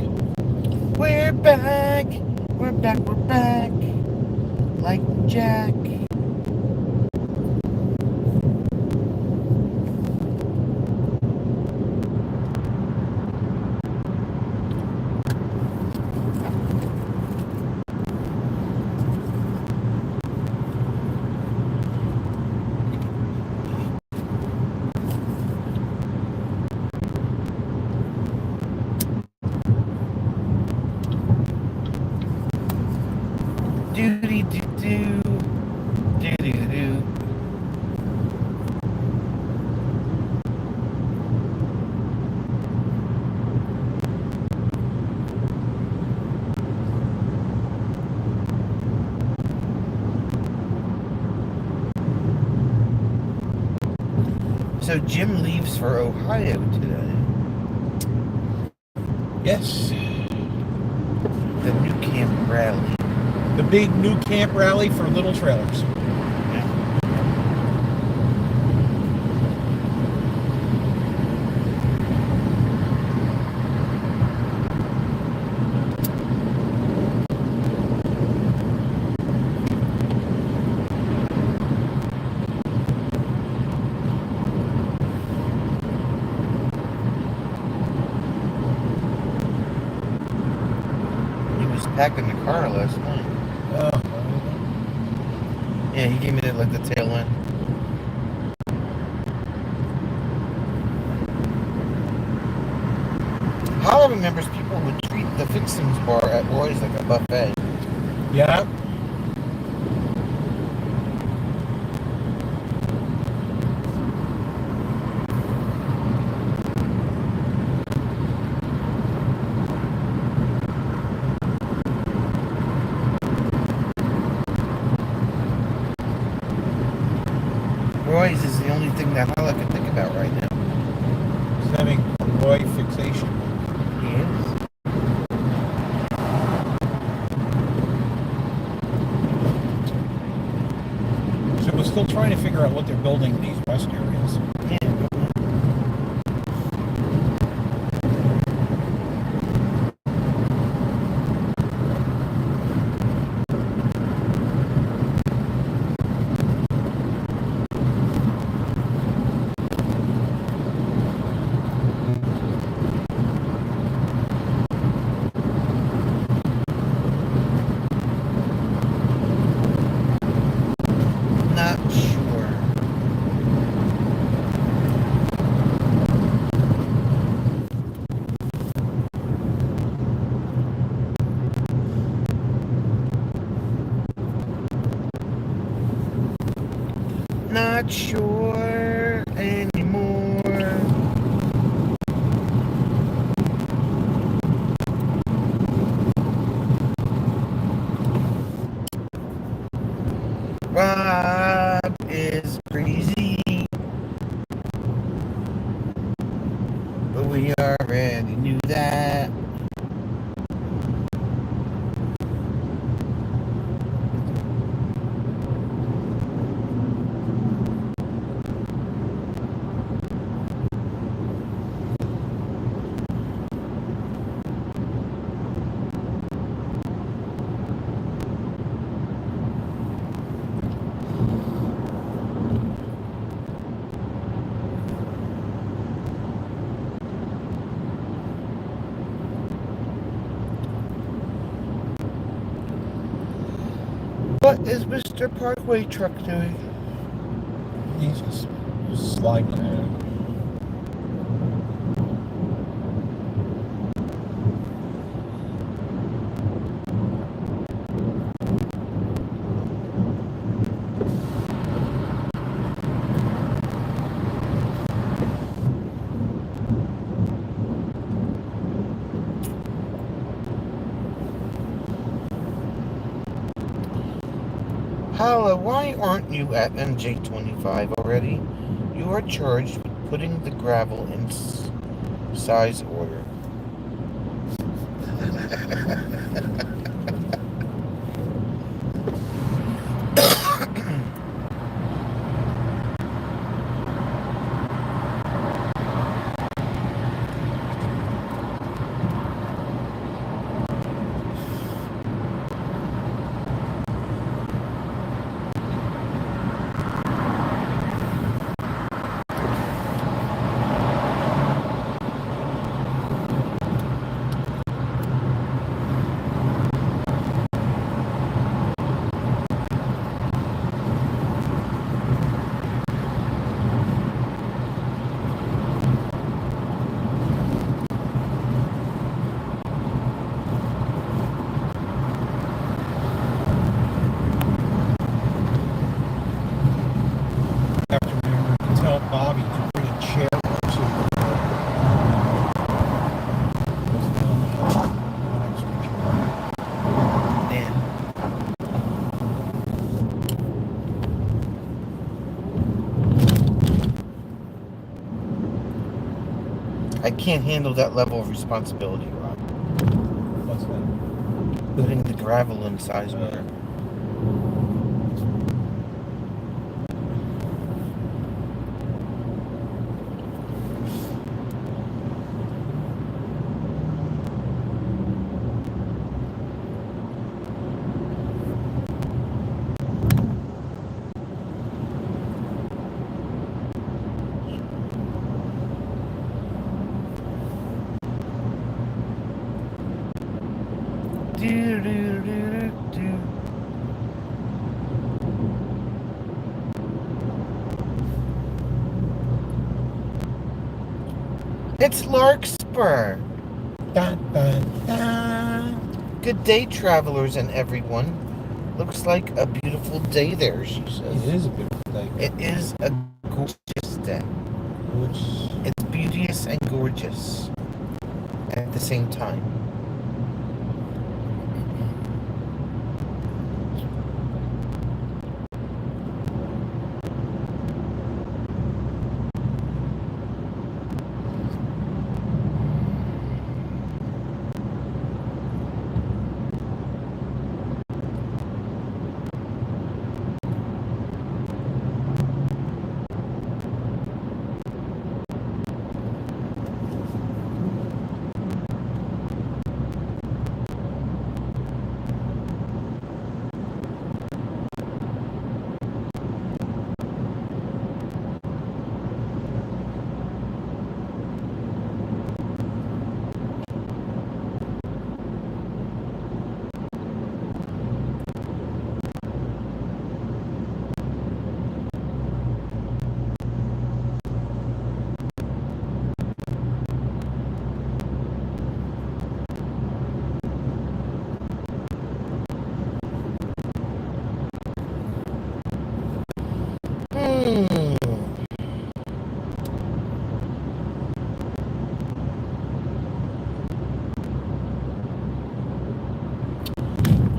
We're back. We're back. We're back. Like Jack. Doody doo doo. Doo doo doo. So Jim leaves for Ohio today. Yes. The new camp rally. The big new camp rally for little trailers. He was packing the car last night. Oh. Yeah, he gave me the tail end. Hollow remembers people would treat the Fixins bar at Roy's like a buffet. Yeah. Roy's is the only thing that Hollow can think about right now. He's having Roy fixation. He is. So we're still trying to figure out what they're building in these west areas. Yeah. Not sure. Not sure anymore. Rob is crazy, but we already knew that. What is Mr. Parkway Truck doing? He's just sliding around. Hala, why aren't you at MJ25 already? You are charged with putting the gravel in size order. I can't handle that level of responsibility, Rob. What's that? Putting the gravel in Sizewell. It's Larkspur. Da, da, da. Good day, travelers and everyone. Looks like a beautiful day there, she says. It is a beautiful day. It is a gorgeous day. Which It's beauteous and gorgeous at the same time.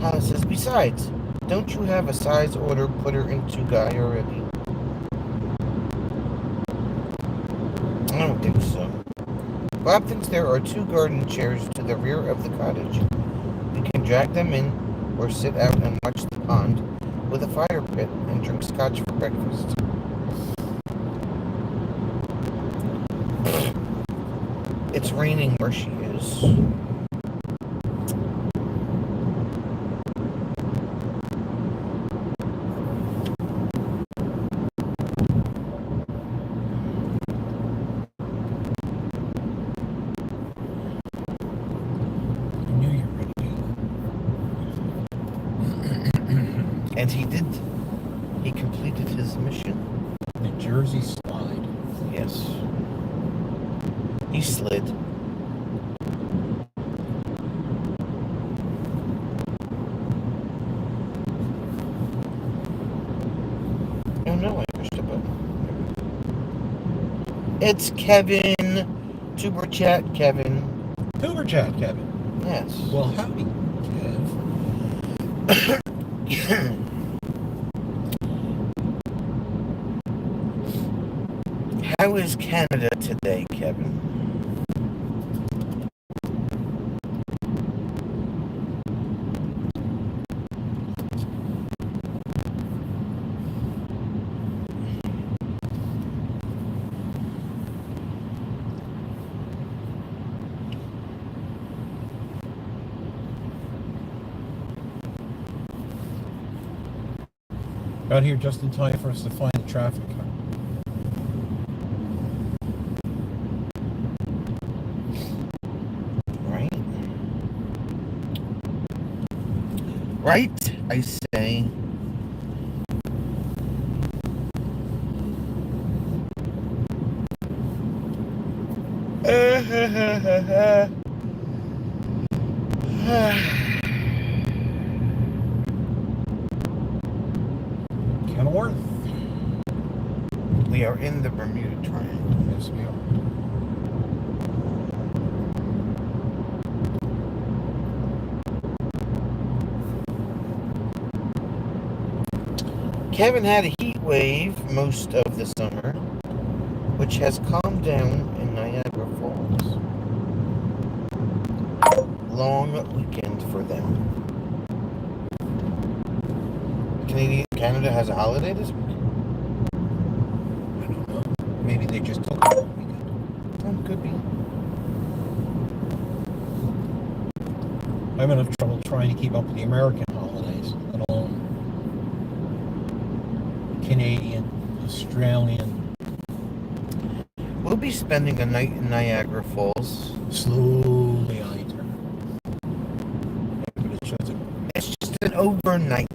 Hannah says, besides, don't you have a size order putter into Guy already? I don't think so. Bob thinks there are 2 garden chairs to the rear of the cottage. You can drag them in or sit out and watch the pond with a fire pit and drink scotch for breakfast. It's raining where she is. And he did. He completed his mission. the Jersey slide. Yes. He slid. Oh no, I pushed a button. It's Kevin. Tuber chat, Kevin. Tuber chat, Kevin. Yes. Well, howdy, Kev. How is Canada today, Kevin? Got here just in time for us to find the traffic cop. Right, I say. Kenilworth? We are in the Bermuda Triangle. Yes, we are. Kevin had a heat wave most of the summer, which has calmed down in Niagara Falls. long weekend for them. Canada has a holiday this week? I don't know. Maybe they just took a long weekend. Oh, could be. I'm enough trouble trying to keep up with the American holidays, let alone Canadian, Australian. We'll be spending a night in Niagara Falls. Slowly I turn. But it shows it. It's just an overnight.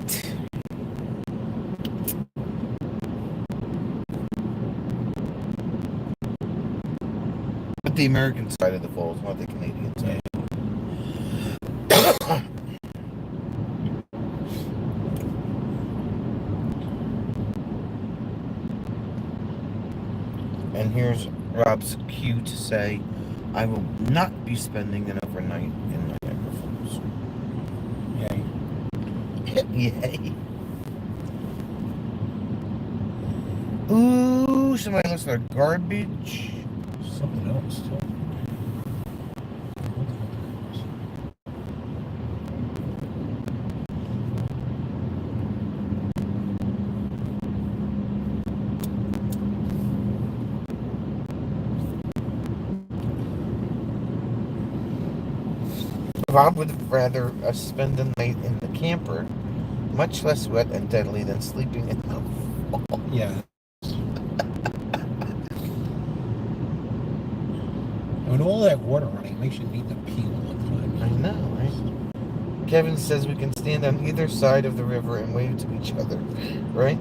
But the American side of the falls, not the Canadian side. And here's Rob's cue to say, I will not be spending an overnight in Niagara Falls. Yay. Yay. Ooh, somebody listen to garbage. Something else too. Rob would rather us spend the night in the camper, much less wet and deadly than sleeping in the fall. Yeah. When all that water running makes you need to pee all the time. I know, right? Kevin says we can stand on either side of the river and wave to each other, right?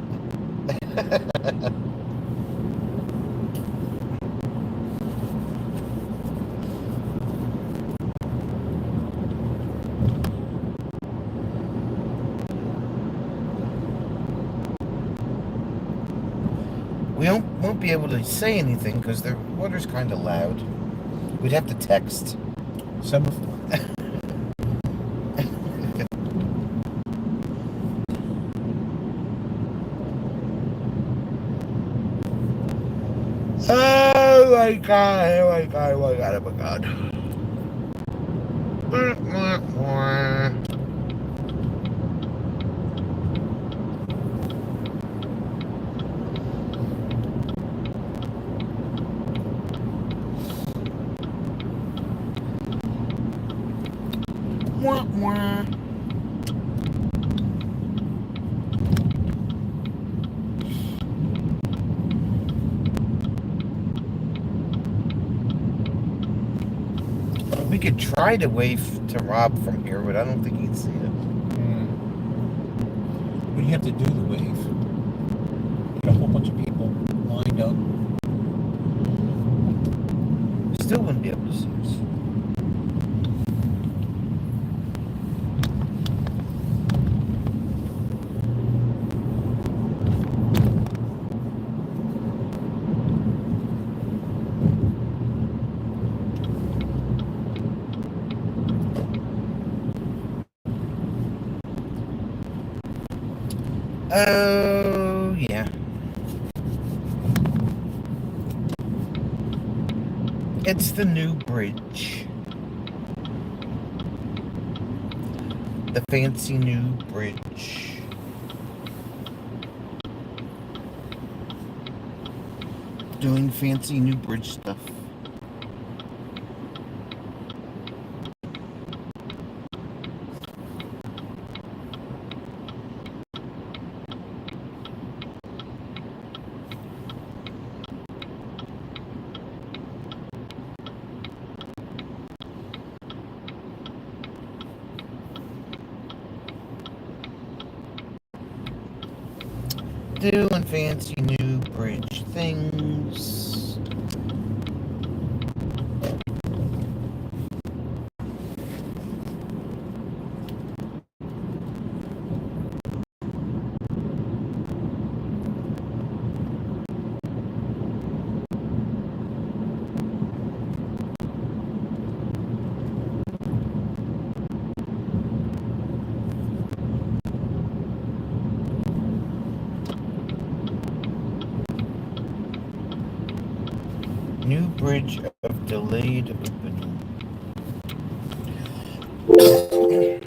We won't be able to say anything because the water's kind of loud. We'd have to text. Semaphore. Oh my god, oh my god, oh my god, oh my god. Wah, wah. We could try to wave to Rob from here, but I don't think he'd see it. But you have to do the wave. Get a whole bunch of people lined up. Still wouldn't be able to see us. Oh, yeah. It's the new bridge. The fancy new bridge. Doing fancy new bridge stuff. Doing fancy new bridge things. New bridge of delayed opening. Well,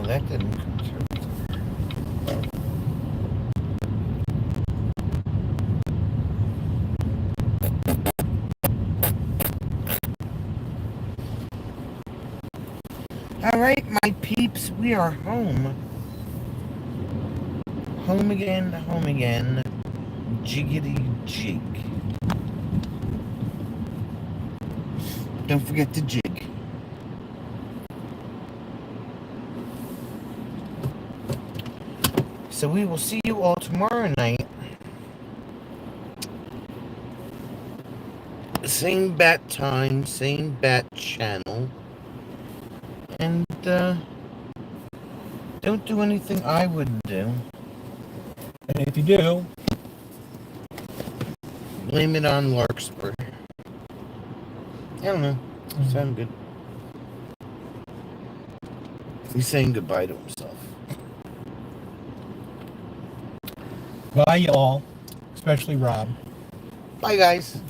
that didn't come through. All right, my peeps, we are home. Home again, home again. Jiggity jig. Don't forget to jig. So we will see you all tomorrow night. Same bat time, same bat channel. And don't do anything I wouldn't do. And if you do, Blame it on Larkspur. I don't know. Sound good. He's saying goodbye to himself. bye y'all, especially Rob. Bye, guys.